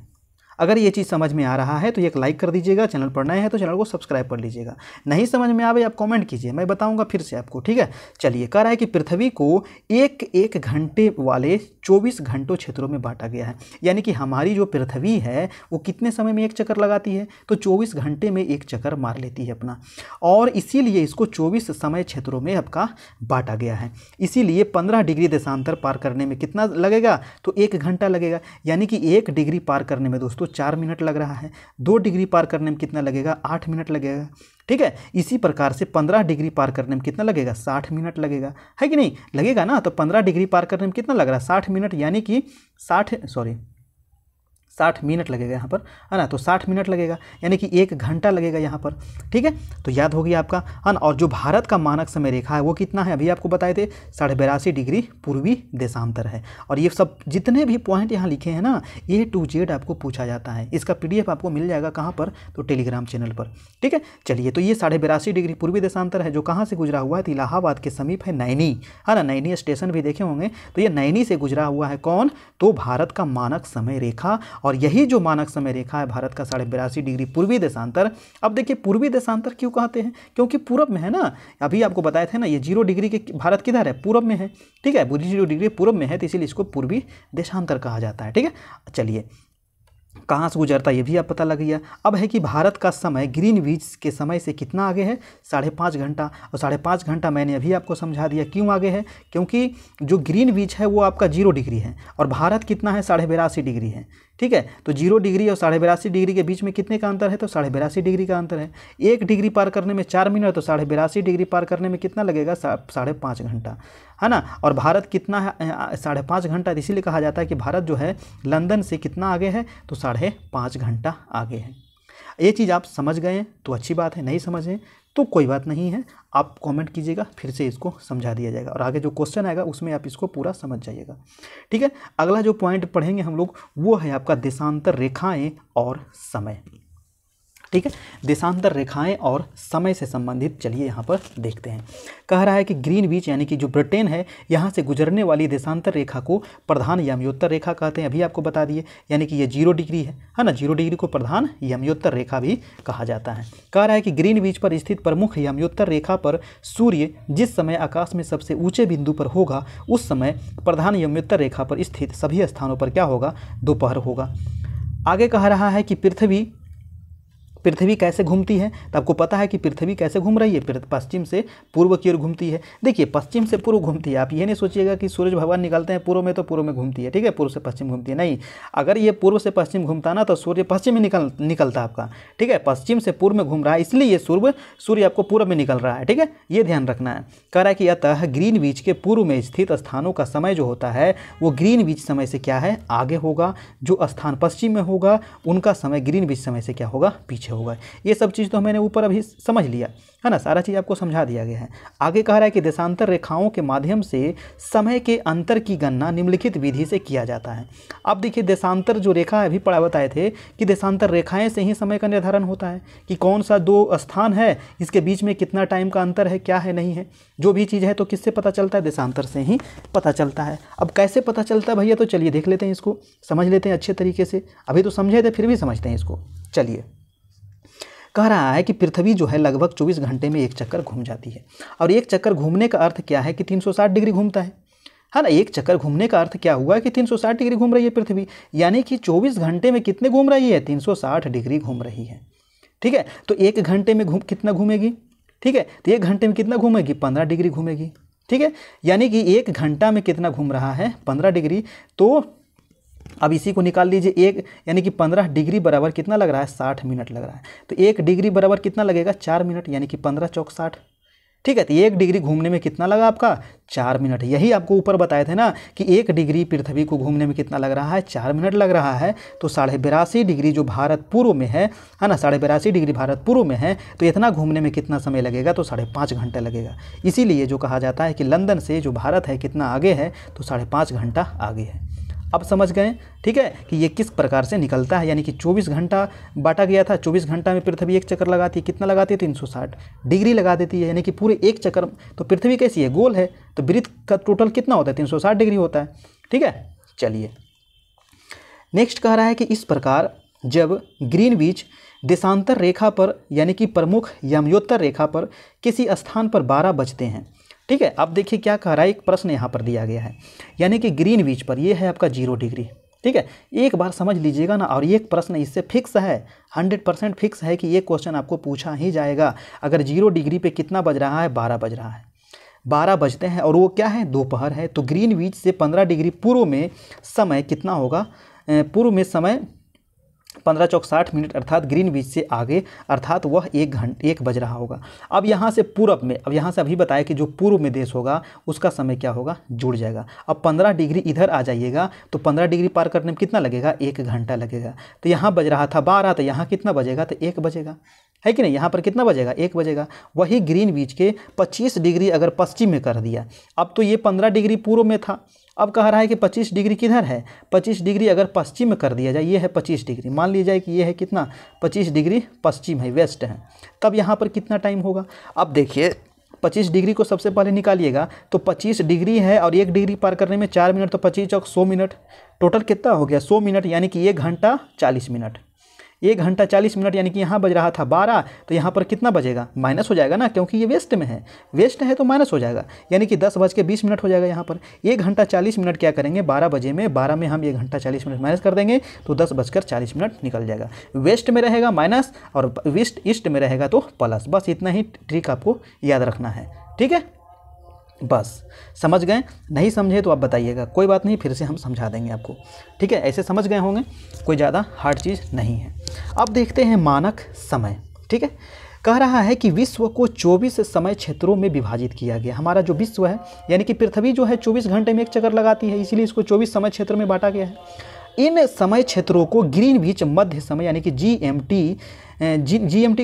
अगर ये चीज़ समझ में आ रहा है तो एक लाइक कर दीजिएगा, चैनल पर नए हैं तो चैनल को सब्सक्राइब कर लीजिएगा। नहीं समझ में आवे आप कमेंट कीजिए, मैं बताऊंगा फिर से आपको। ठीक है, चलिए, कह रहा है कि पृथ्वी को एक घंटे वाले 24 घंटों क्षेत्रों में बांटा गया है, यानी कि हमारी जो पृथ्वी है वो कितने समय में एक चक्कर लगाती है, तो 24 घंटे में एक चक्कर मार लेती है अपना, और इसीलिए इसको 24 समय क्षेत्रों में आपका बांटा गया है। इसीलिए 15 डिग्री देशांतर पार करने में कितना लगेगा, तो 1 घंटा लगेगा, यानी कि 1 डिग्री पार करने में दोस्तों 4 मिनट लग रहा है। 2 डिग्री पार करने में कितना लगेगा, 8 मिनट लगेगा। ठीक है, इसी प्रकार से 15 डिग्री पार करने में कितना लगेगा, 60 मिनट लगेगा, है कि नहीं, लगेगा ना। तो 15 डिग्री पार करने में कितना लग रहा है, 60 मिनट, यानी कि 60 मिनट लगेगा यहाँ पर, है ना। तो 60 मिनट लगेगा, यानी कि 1 घंटा लगेगा यहाँ पर। ठीक है, तो याद हो गया आपका, है ना। और जो भारत का मानक समय रेखा है वो कितना है, अभी आपको बताए थे 82.5 डिग्री पूर्वी देशांतर है। और ये सब जितने भी पॉइंट यहाँ लिखे हैं ना, A to Z आपको पूछा जाता है। इसका PDF आपको मिल जाएगा कहाँ पर, तो टेलीग्राम चैनल पर। ठीक है, चलिए, तो ये 82.5 डिग्री पूर्वी देशांतर है, जो कहाँ से गुजरा हुआ है, तो इलाहाबाद के समीप है नैनी, है ना। नैनी स्टेशन भी देखे होंगे, तो ये नैनी से गुजरा हुआ है कौन, तो भारत का मानक समय रेखा। और यही जो मानक समय रेखा है भारत का 82.5 डिग्री पूर्वी देशांतर। अब देखिए, पूर्वी देशांतर क्यों कहते हैं, क्योंकि पूरब में है ना। अभी आपको बताए थे ना, ये 0 डिग्री के भारत किधर है, पूरब में है। ठीक है, 0 डिग्री पूरब में है, तो इसीलिए इसको पूर्वी देशांतर कहा जाता है। ठीक है, चलिए, कहाँ से गुजरता है ये भी आप पता लग गया। अब है कि भारत का समय ग्रीनविच के समय से कितना आगे है, 5.5 घंटा। और 5.5 घंटा मैंने अभी आपको समझा दिया क्यों आगे है, क्योंकि जो ग्रीनविच है वो आपका 0 डिग्री है और भारत कितना है, 82.5 डिग्री है। ठीक है। तो 0 डिग्री और 82.5 डिग्री के बीच में कितने का अंतर है? तो 82.5 डिग्री का अंतर है। 1 डिग्री पार करने में 4 मिनट, तो 82.5 डिग्री पार करने में कितना लगेगा? 5.5 घंटा, है ना। और भारत कितना है? 5.5 घंटा। इसीलिए कहा जाता है कि भारत जो है लंदन से कितना आगे है? तो 5.5 घंटा आगे है। ये चीज़ आप समझ गए तो अच्छी बात है, नहीं समझें तो कोई बात नहीं है, आप कमेंट कीजिएगा, फिर से इसको समझा दिया जाएगा और आगे जो क्वेश्चन आएगा उसमें आप इसको पूरा समझ जाइएगा। ठीक है। अगला जो पॉइंट पढ़ेंगे हम लोग वो है आपका देशांतर रेखाएं और समय। ठीक है। देशांतर रेखाएं और समय से संबंधित चलिए यहाँ पर देखते हैं। कह रहा है कि ग्रीनविच यानी कि जो ब्रिटेन है यहाँ से गुजरने वाली देशांतर रेखा को प्रधान यमयोत्तर रेखा कहते हैं, अभी आपको बता दिए। यानी कि ये 0 डिग्री है ना। 0 डिग्री को प्रधान यमयोत्तर रेखा भी कहा जाता है। कह रहा है कि ग्रीनविच पर स्थित प्रमुख यमयोत्तर रेखा पर सूर्य जिस समय आकाश में सबसे ऊंचे बिंदु पर होगा उस समय प्रधान यमयोत्तर रेखा पर स्थित सभी स्थानों पर क्या होगा? दोपहर होगा। आगे कह रहा है कि पृथ्वी कैसे घूमती है? तो आपको पता है कि पृथ्वी कैसे घूम रही है? पश्चिम से पूर्व की ओर घूमती है। देखिए पश्चिम से पूर्व घूमती है। आप ये नहीं सोचिएगा कि सूरज भगवान निकलते हैं पूर्व में तो पूर्व में घूमती है, ठीक है, पूर्व से पश्चिम घूमती है, नहीं। अगर ये पूर्व से पश्चिम घूमता ना तो सूर्य पश्चिम में निकलता आपका, ठीक है। पश्चिम से पूर्व में घूम रहा है इसलिए ये सूर्य आपको पूर्व में निकल रहा है, ठीक है, ये ध्यान रखना है। कह रहा है कि अतः ग्रीनविच के पूर्व में स्थित स्थानों का समय जो होता है वो ग्रीनविच समय से क्या है? आगे होगा। जो स्थान पश्चिम में होगा उनका समय ग्रीनविच समय से क्या होगा? पीछे होगा। ये सब चीज़ तो मैंने ऊपर अभी समझ लिया है ना, सारा चीज़ आपको समझा दिया गया है। आगे कह रहा है कि देशांतर रेखाओं के माध्यम से समय के अंतर की गणना निम्नलिखित विधि से किया जाता है। अब देखिए देशांतर जो रेखा है, अभी बताए थे कि देशांतर रेखाएं से ही समय का निर्धारण होता है कि कौन सा 2 स्थान है, इसके बीच में कितना टाइम का अंतर है, क्या है, नहीं है। जो भी चीज़ है तो किससे पता चलता है? देशांतर से ही पता चलता है। अब कैसे पता चलता है भैया? तो चलिए देख लेते हैं, इसको समझ लेते हैं अच्छे तरीके से। अभी तो समझे थे फिर भी समझते हैं इसको। चलिए, कह रहा है कि पृथ्वी जो है लगभग 24 घंटे में एक चक्कर घूम जाती है। और एक चक्कर घूमने का अर्थ क्या है? कि 360 डिग्री घूमता है ना। एक चक्कर घूमने का अर्थ क्या हुआ? कि 360 डिग्री घूम रही है पृथ्वी। यानी कि 24 घंटे में कितने घूम रही है? 360 डिग्री घूम रही है, ठीक है। तो 1 घंटे में कितना घूमेगी? ठीक है, तो 1 घंटे में कितना घूमेगी? 15 डिग्री घूमेगी, ठीक है। यानी कि 1 घंटा में कितना घूम रहा है? 15 डिग्री। तो अब इसी को निकाल लीजिए। यानी कि 15 डिग्री बराबर कितना लग रहा है? 60 मिनट लग रहा है। तो 1 डिग्री बराबर कितना लगेगा? 4 मिनट, यानी कि 15 चौक 60, ठीक है। तो 1 डिग्री घूमने में कितना लगा आपका? 4 मिनट। यही आपको ऊपर बताए थे ना कि 1 डिग्री पृथ्वी को घूमने में कितना लग रहा है? 4 मिनट लग रहा है। तो 82.5 डिग्री जो भारत पूर्व में है ना, 82.5 डिग्री भारत पूर्व में है, तो इतना घूमने में कितना समय लगेगा? तो 5.5 घंटा लगेगा। इसीलिए जो कहा जाता है कि लंदन से जो भारत है कितना आगे है? तो 5.5 घंटा आगे है। अब समझ गए, ठीक है, कि ये किस प्रकार से निकलता है। यानी कि 24 घंटा बांटा गया था। 24 घंटा में पृथ्वी एक चक्कर लगाती है, कितना लगाती है? 360 डिग्री लगा देती है। यानी कि पूरे एक चक्कर। तो पृथ्वी कैसी है? गोल है, तो वृत्त का टोटल कितना होता है? 360 डिग्री होता है, ठीक है। चलिए नेक्स्ट कह रहा है कि इस प्रकार जब ग्रीनविच देशांतर रेखा पर यानी कि प्रमुख यमयोत्तर रेखा पर किसी स्थान पर 12 बजते हैं, ठीक है। अब देखिए क्या कह रहा है, एक प्रश्न यहाँ पर दिया गया है। यानी कि ग्रीनविच पर ये है आपका 0 डिग्री, ठीक है। एक बार समझ लीजिएगा ना। और ये प्रश्न इससे फिक्स है, 100% फिक्स है कि ये क्वेश्चन आपको पूछा ही जाएगा। अगर 0 डिग्री पे कितना बज रहा है? 12 बज रहा है। 12 बजते हैं और वो क्या है? दोपहर है। तो ग्रीनविच से 15 डिग्री पूर्व में समय कितना होगा? पूर्व में समय 15 चौक 60 मिनट, अर्थात ग्रीनविच से आगे, अर्थात वह 1 बज रहा होगा। अब यहाँ से पूरब में, अब यहाँ से अभी बताया कि जो पूर्व में देश होगा उसका समय क्या होगा? जुड़ जाएगा। अब 15 डिग्री इधर आ जाइएगा तो 15 डिग्री पार करने में कितना लगेगा? 1 घंटा लगेगा। तो यहाँ बज रहा था 12, तो यहाँ कितना बजेगा? तो 1 बजेगा, है कि नहीं। यहाँ पर कितना बजेगा? 1 बजेगा। वही ग्रीनविच के 25 डिग्री अगर पश्चिम में कर दिया, अब तो ये 15 डिग्री पूर्व में था, अब कह रहा है कि 25 डिग्री किधर है? 25 डिग्री अगर पश्चिम में कर दिया जाए, ये है 25 डिग्री, मान लीजिए जाए कि ये है कितना? 25 डिग्री पश्चिम है, वेस्ट है। तब यहाँ पर कितना टाइम होगा? अब देखिए 25 डिग्री को सबसे पहले निकालिएगा तो 25 डिग्री है और 1 डिग्री पार करने में 4 मिनट, तो 25 चौक 100 मिनट, टोटल कितना हो गया? 100 मिनट। यानी कि 1 घंटा 40 मिनट। 1 घंटा 40 मिनट, यानी कि यहाँ बज रहा था 12, तो यहाँ पर कितना बजेगा? माइनस हो जाएगा ना, क्योंकि ये वेस्ट में है। वेस्ट है तो माइनस हो जाएगा, यानी कि 10:20 मिनट हो जाएगा। यहाँ पर 1 घंटा 40 मिनट क्या करेंगे? 12 बजे में 12 में हम 1 घंटा 40 मिनट माइनस कर देंगे तो 10:40 मिनट निकल जाएगा। वेस्ट में रहेगा माइनस और ईस्ट में रहेगा तो प्लस। बस इतना ही ट्रिक आपको याद रखना है, ठीक है। बस समझ गए? नहीं समझे तो आप बताइएगा, कोई बात नहीं, फिर से हम समझा देंगे आपको। ठीक है, ऐसे समझ गए होंगे, कोई ज़्यादा हार्ड चीज़ नहीं है। अब देखते हैं मानक समय। ठीक है, कह रहा है कि विश्व को 24 समय क्षेत्रों में विभाजित किया गया। हमारा जो विश्व है यानी कि पृथ्वी जो है 24 घंटे में एक चक्कर लगाती है, इसीलिए इसको 24 समय क्षेत्र में बांटा गया है। इन समय क्षेत्रों को ग्रीनविच मध्य समय यानी कि जीएमटी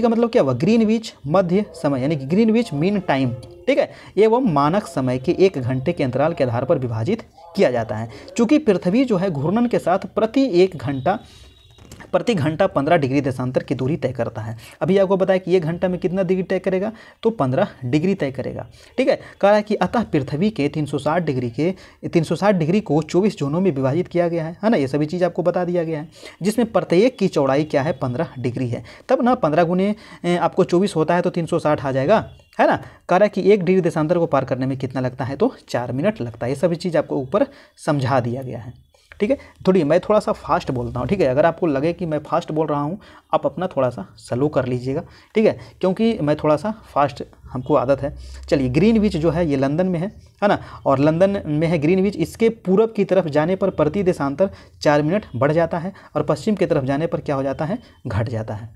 का मतलब क्या हुआ? ग्रीनविच मध्य समय यानी कि ग्रीनविच मीन टाइम, ठीक है, एवं मानक समय के 1 घंटे के अंतराल के आधार पर विभाजित किया जाता है। चूँकि पृथ्वी जो है घूर्णन के साथ प्रति घंटा 15 डिग्री देशांतर की दूरी तय करता है। अभी आपको बताया कि 1 घंटा में कितना डिग्री तय करेगा, तो 15 डिग्री तय करेगा। ठीक है, कह रहा है कि अतः पृथ्वी के 360 डिग्री को 24 जोनों में विभाजित किया गया है ना। ये सभी चीज़ आपको बता दिया गया है, जिसमें प्रत्येक की चौड़ाई क्या है? 15 डिग्री है। तब ना 15 गुने आपको 24 होता है तो 360 आ जाएगा, है ना। कह रहा है कि 1 डिग्री देशांतर को पार करने में कितना लगता है? तो 4 मिनट लगता है। ये सभी चीज़ आपको ऊपर समझा दिया गया है। ठीक है, मैं थोड़ा सा फास्ट बोलता हूँ। ठीक है, अगर आपको लगे कि मैं फास्ट बोल रहा हूँ, आप अपना थोड़ा सा स्लो कर लीजिएगा। ठीक है, क्योंकि मैं थोड़ा सा फास्ट, हमको आदत है। चलिए, ग्रीनविच जो है ये लंदन में है ना, और लंदन में है ग्रीनविच। इसके पूरब की तरफ जाने पर प्रति देशांतर 4 मिनट बढ़ जाता है और पश्चिम की तरफ जाने पर क्या हो जाता है? घट जाता है।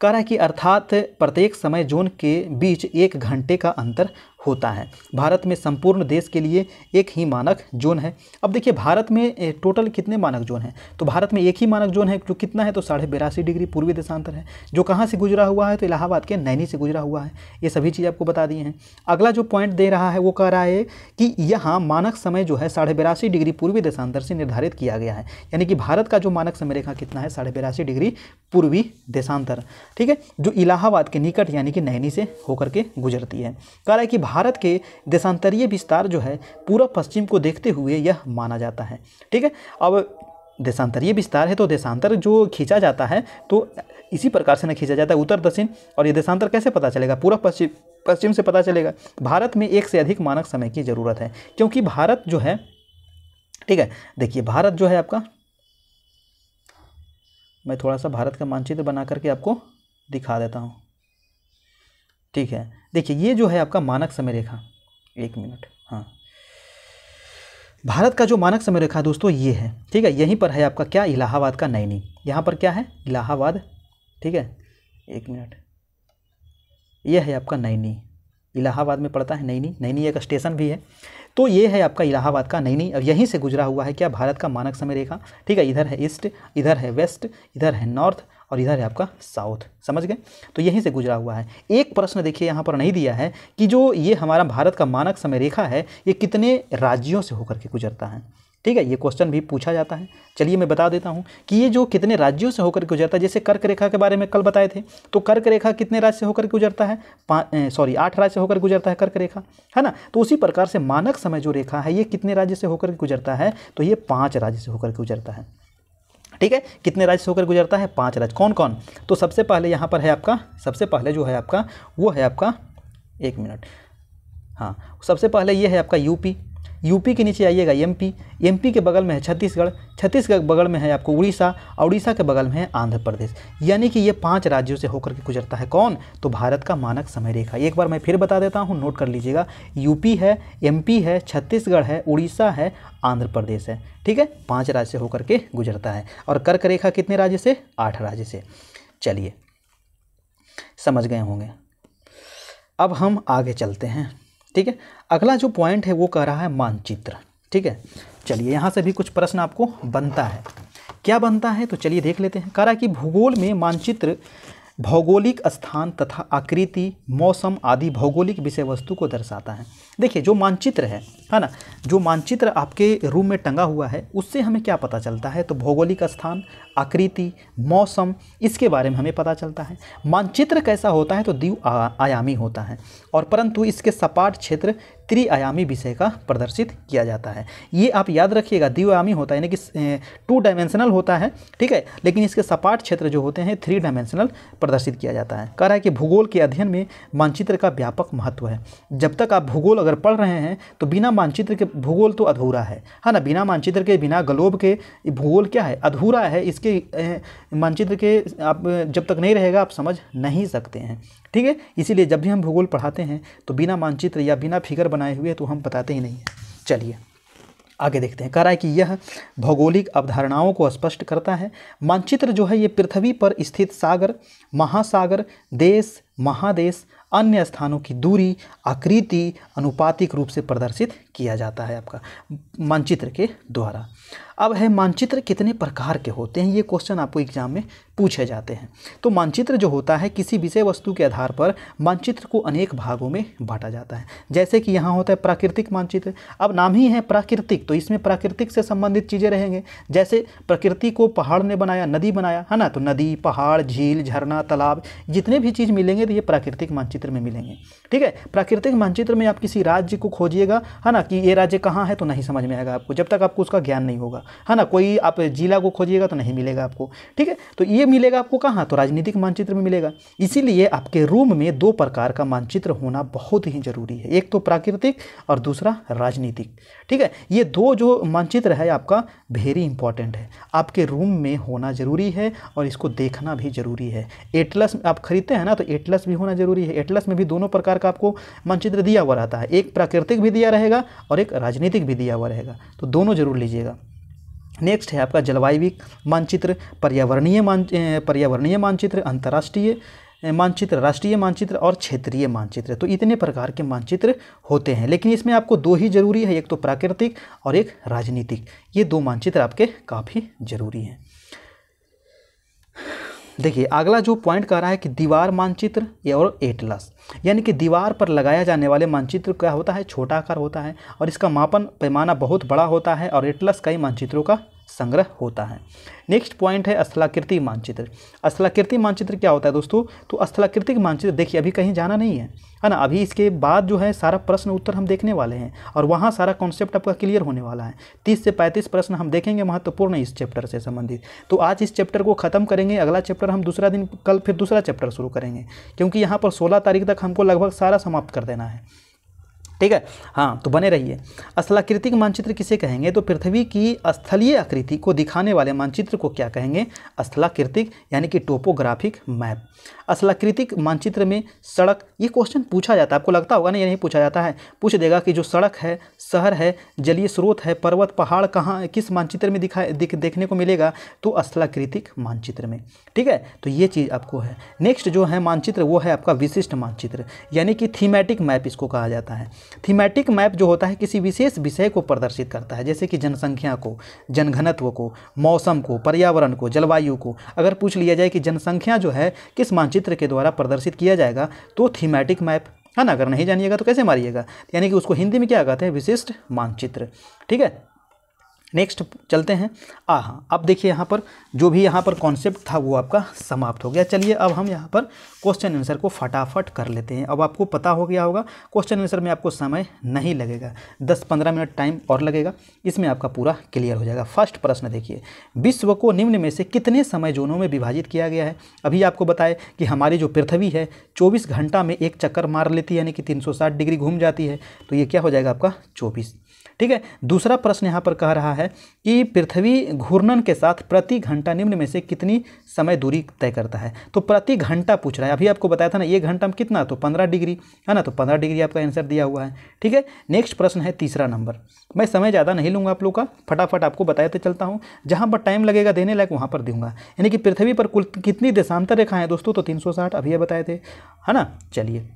कह रहा है कि अर्थात प्रत्येक समय जोन के बीच 1 घंटे का अंतर होता है। भारत में संपूर्ण देश के लिए एक ही मानक जोन है। अब देखिए, भारत में टोटल कितने मानक जोन हैं? तो भारत में एक ही मानक जोन है, जो कितना है? तो 82.5 डिग्री पूर्वी देशांतर है, जो कहाँ से गुजरा हुआ है? तो इलाहाबाद के नैनी से गुजरा हुआ है। ये सभी चीज़ आपको बता दिए हैं। अगला जो पॉइंट दे रहा है वो कह रहा है कि यहाँ मानक समय जो है 82.5 डिग्री पूर्वी देशांतर से निर्धारित किया गया है। यानी कि भारत का जो मानक समय रेखा कितना है? 82.5 डिग्री पूर्वी देशांतर। ठीक है, जो इलाहाबाद के निकट यानी कि नैनी से होकर के गुजरती है। कह रहा है कि भारत के देशांतरीय विस्तार जो है पूर्व पश्चिम को देखते हुए यह माना जाता है। ठीक है, अब देशांतरीय विस्तार है तो देशांतर जो खींचा जाता है तो इसी प्रकार से न खींचा जाता है उत्तर दक्षिण। और ये देशांतर कैसे पता चलेगा? पूर्व पश्चिम से पता चलेगा। भारत में एक से अधिक मानक समय की ज़रूरत है, क्योंकि भारत जो है, ठीक है, देखिए भारत जो है आपका, मैं थोड़ा सा भारत का मानचित्र बना करके आपको दिखा देता हूँ। ठीक है, देखिए ये जो है आपका मानक समय रेखा, 1 मिनट, हाँ, भारत का जो मानक समय रेखा दोस्तों ये है। ठीक है, यहीं पर है आपका क्या? इलाहाबाद का नैनी। यहाँ पर क्या है? इलाहाबाद। ठीक है, 1 मिनट, यह है आपका नैनी। इलाहाबाद में पड़ता है नैनी। नैनी एक स्टेशन भी है। तो ये है आपका इलाहाबाद का नैनी, और यहीं से गुजरा हुआ है क्या? भारत का मानक समय रेखा। ठीक है, इधर है ईस्ट, इधर है वेस्ट, इधर है नॉर्थ और इधर है आपका साउथ। समझ गए? तो यहीं से गुजरा हुआ है। एक प्रश्न देखिए यहाँ पर नहीं दिया है कि जो ये हमारा भारत का मानक समय रेखा है ये कितने राज्यों से होकर के गुजरता है। ठीक है, ये क्वेश्चन भी पूछा जाता है। चलिए मैं बता देता हूँ कि ये जो कितने राज्यों से होकर गुजरता है। जैसे कर्क रेखा के बारे में कल बताए थे, तो कर्क रेखा कितने राज्य से होकर गुजरता है? 8 राज्य से होकर गुजरता है कर्क रेखा, है ना। तो उसी प्रकार से मानक समय जो रेखा है ये कितने राज्य से होकर गुजरता है? तो ये 5 राज्य से होकर गुजरता है। ठीक है, कितने राज्य से होकर गुजरता है? 5 राज्य। कौन कौन? तो सबसे पहले यहाँ पर है आपका, सबसे पहले जो है आपका वो है आपका, 1 मिनट, हाँ, सबसे पहले ये है आपका यूपी। यूपी के नीचे आइएगा एमपी। एमपी के बगल में है छत्तीसगढ़। छत्तीसगढ़ के बगल में है आपको उड़ीसा, और उड़ीसा के बगल में है आंध्र प्रदेश। यानी कि ये 5 राज्यों से होकर के गुजरता है। कौन? तो भारत का मानक समय रेखा। एक बार मैं फिर बता देता हूँ, नोट कर लीजिएगा। यूपी है, एमपी है, छत्तीसगढ़ है, उड़ीसा है, आंध्र प्रदेश है। ठीक है, 5 राज्य से होकर के गुजरता है। और कर्क रेखा कितने राज्य से? 8 राज्य से। चलिए, समझ गए होंगे। अब हम आगे चलते हैं। ठीक है, अगला जो पॉइंट है वो कह रहा है मानचित्र। ठीक है, चलिए यहाँ से भी कुछ प्रश्न आपको बनता है। क्या बनता है? तो चलिए देख लेते हैं। कह रहा है कि भूगोल में मानचित्र भौगोलिक स्थान तथा आकृति, मौसम आदि भौगोलिक विषय वस्तु को दर्शाता है। देखिए जो मानचित्र है ना, जो मानचित्र आपके रूम में टंगा हुआ है उससे हमें क्या पता चलता है? तो भौगोलिक स्थान, आकृति, मौसम, इसके बारे में हमें पता चलता है। मानचित्र कैसा होता है? तो द्वि आयामी होता है, और परंतु इसके सपाट क्षेत्र त्रिआयामी विषय का प्रदर्शित किया जाता है। ये आप याद रखिएगा, द्विआयामी होता है यानी कि 2 डायमेंशनल होता है, ठीक है, लेकिन इसके सपाट क्षेत्र जो होते हैं 3 डायमेंशनल प्रदर्शित किया जाता है। कह रहा है कि भूगोल के अध्ययन में मानचित्र का व्यापक महत्व है। जब तक आप भूगोल अगर पढ़ रहे हैं तो बिना मानचित्र के भूगोल तो अधूरा है ना, बिना मानचित्र के, बिना ग्लोब के भूगोल क्या है, अधूरा है। इसके मानचित्र के आप जब तक नहीं रहेगा आप समझ नहीं सकते हैं, ठीक है। इसीलिए जब भी हम भूगोल पढ़ाते हैं तो बिना मानचित्र या बिना फिगर बनाए हुए तो हम बताते ही नहीं हैं। चलिए आगे देखते हैं। कह रहा है कि यह भौगोलिक अवधारणाओं को स्पष्ट करता है। मानचित्र जो है ये पृथ्वी पर स्थित सागर, महासागर, देश, महादेश, अन्य स्थानों की दूरी, आकृति अनुपातिक रूप से प्रदर्शित किया जाता है आपका मानचित्र के द्वारा। अब है मानचित्र कितने प्रकार के होते हैं, ये क्वेश्चन आपको एग्जाम में पूछे जाते हैं। तो मानचित्र जो होता है किसी विषय वस्तु के आधार पर मानचित्र को अनेक भागों में बांटा जाता है। जैसे कि यहाँ होता है प्राकृतिक मानचित्र। अब नाम ही है प्राकृतिक, तो इसमें प्राकृतिक से संबंधित चीज़ें रहेंगे। जैसे प्रकृति को पहाड़ ने बनाया, नदी बनाया, है ना, तो नदी, पहाड़, झील, झरना, तालाब, जितने भी चीज़ मिलेंगे तो ये प्राकृतिक मानचित्र में मिलेंगे, ठीक है। प्राकृतिक मानचित्र में आप किसी राज्य को खोजिएगा, है ना, कि ये राज्य कहाँ है, तो नहीं समझ में आएगा आपको जब तक आपको उसका ज्ञान नहीं होगा, है ना। कोई आप जिला को खोजिएगा तो नहीं मिलेगा आपको, ठीक है। तो ये मिलेगा आपको कहाँ, तो राजनीतिक मानचित्र में मिलेगा। इसीलिए आपके रूम में 2 प्रकार का मानचित्र होना बहुत ही जरूरी है, एक तो प्राकृतिक और दूसरा राजनीतिक, ठीक है। ये 2 जो मानचित्र है आपका वेरी इंपॉर्टेंट है, आपके रूम में होना जरूरी है और इसको देखना भी जरूरी है। एटलस आप खरीदते हैं ना, तो एटलस भी होना जरूरी है। एटलस में भी दोनों प्रकार का आपको मानचित्र दिया हुआ रहता है, एक प्राकृतिक भी दिया रहेगा और एक राजनीतिक भी दिया हुआ रहेगा, तो दोनों जरूर लीजिएगा। नेक्स्ट है आपका जलवायविक मानचित्र, पर्यावरणीय मानचित्र, अंतर्राष्ट्रीय मानचित्र, राष्ट्रीय मानचित्र और क्षेत्रीय मानचित्र। तो इतने प्रकार के मानचित्र होते हैं, लेकिन इसमें आपको 2 ही जरूरी है, एक तो प्राकृतिक और एक राजनीतिक। ये 2 मानचित्र आपके काफ़ी जरूरी हैं। देखिए अगला जो पॉइंट कह रहा है कि दीवार मानचित्र और एटलस, यानी कि दीवार पर लगाया जाने वाले मानचित्र क्या होता है, छोटा आकार होता है और इसका मापन पैमाना बहुत बड़ा होता है, और एटलस कई मानचित्रों का संग्रह होता है। नेक्स्ट पॉइंट है स्थलाकृतिक मानचित्र। स्थलाकृतिक मानचित्र क्या होता है दोस्तों, तो स्थलाकृतिक मानचित्र देखिए अभी कहीं जाना नहीं है ना, अभी इसके बाद जो है सारा प्रश्न उत्तर हम देखने वाले हैं और वहाँ सारा कॉन्सेप्ट आपका क्लियर होने वाला है। 30 से 35 प्रश्न हम देखेंगे महत्वपूर्ण इस चैप्टर से संबंधित। तो आज इस चैप्टर को खत्म करेंगे, अगला चैप्टर हम दूसरा दिन, कल फिर दूसरा चैप्टर शुरू करेंगे, क्योंकि यहाँ पर 16 तारीख तक हमको लगभग सारा समाप्त कर देना है, ठीक है। हाँ, तो बने रहिए। स्थलाकृतिक मानचित्र किसे कहेंगे, तो पृथ्वी की स्थलीय आकृति को दिखाने वाले मानचित्र को क्या कहेंगे, स्थलाकृतिक, यानी कि टोपोग्राफिक मैप। स्थलाकृतिक मानचित्र में सड़क, ये क्वेश्चन पूछा जाता है, आपको लगता होगा ना ये नहीं पूछा जाता है, पूछ देगा कि जो सड़क है, शहर है, जलीय स्रोत है, पर्वत, पहाड़ कहाँ किस मानचित्र में देखने को मिलेगा, तो स्थलाकृतिक मानचित्र में, ठीक है। तो ये चीज़ आपको है। नेक्स्ट जो है मानचित्र वो है आपका विशिष्ट मानचित्र, यानी कि थीमेटिक मैप इसको कहा जाता है। थीमेटिक मैप जो होता है किसी विशेष विषय को प्रदर्शित करता है, जैसे कि जनसंख्या को, जनघनत्व को, मौसम को, पर्यावरण को, जलवायु को। अगर पूछ लिया जाए कि जनसंख्या जो है किस मानचित्र के द्वारा प्रदर्शित किया जाएगा, तो थीमेटिक मैप, है ना। अगर नहीं जानिएगा तो कैसे मारिएगा, यानी कि उसको हिंदी में क्या कहते हैं, विशिष्ट मानचित्र, ठीक है। नेक्स्ट चलते हैं। हाँ, अब देखिए यहाँ पर जो भी यहाँ पर कॉन्सेप्ट था वो आपका समाप्त हो गया। चलिए अब हम यहाँ पर क्वेश्चन आंसर को फटाफट कर लेते हैं। अब आपको पता हो गया होगा क्वेश्चन आंसर में आपको समय नहीं लगेगा, 10-15 मिनट टाइम और लगेगा, इसमें आपका पूरा क्लियर हो जाएगा। फर्स्ट प्रश्न देखिए, विश्व को निम्न में से कितने समय जोनों में विभाजित किया गया है। अभी आपको बताए कि हमारी जो पृथ्वी है 24 घंटा में एक चक्कर मार लेती है, यानी कि 360 डिग्री घूम जाती है, तो ये क्या हो जाएगा आपका 24, ठीक है। दूसरा प्रश्न यहाँ पर कह रहा है कि पृथ्वी घूर्णन के साथ प्रति घंटा निम्न में से कितनी समय दूरी तय करता है, तो प्रति घंटा पूछ रहा है। अभी आपको बताया था ना 1 घंटा में कितना, तो 15 डिग्री, है ना, तो 15 डिग्री आपका आंसर दिया हुआ है, ठीक है। नेक्स्ट प्रश्न है तीसरा नंबर। मैं समय ज़्यादा नहीं लूँगा आप लोग का, फटाफट आपको बताते चलता हूँ, जहाँ पर टाइम लगेगा देने लायक वहाँ पर दूंगा। यानी कि पृथ्वी पर कुल कितनी देशांतर रेखाएँ हैं दोस्तों, तो 360 अभी ये बताए थे, है ना। चलिए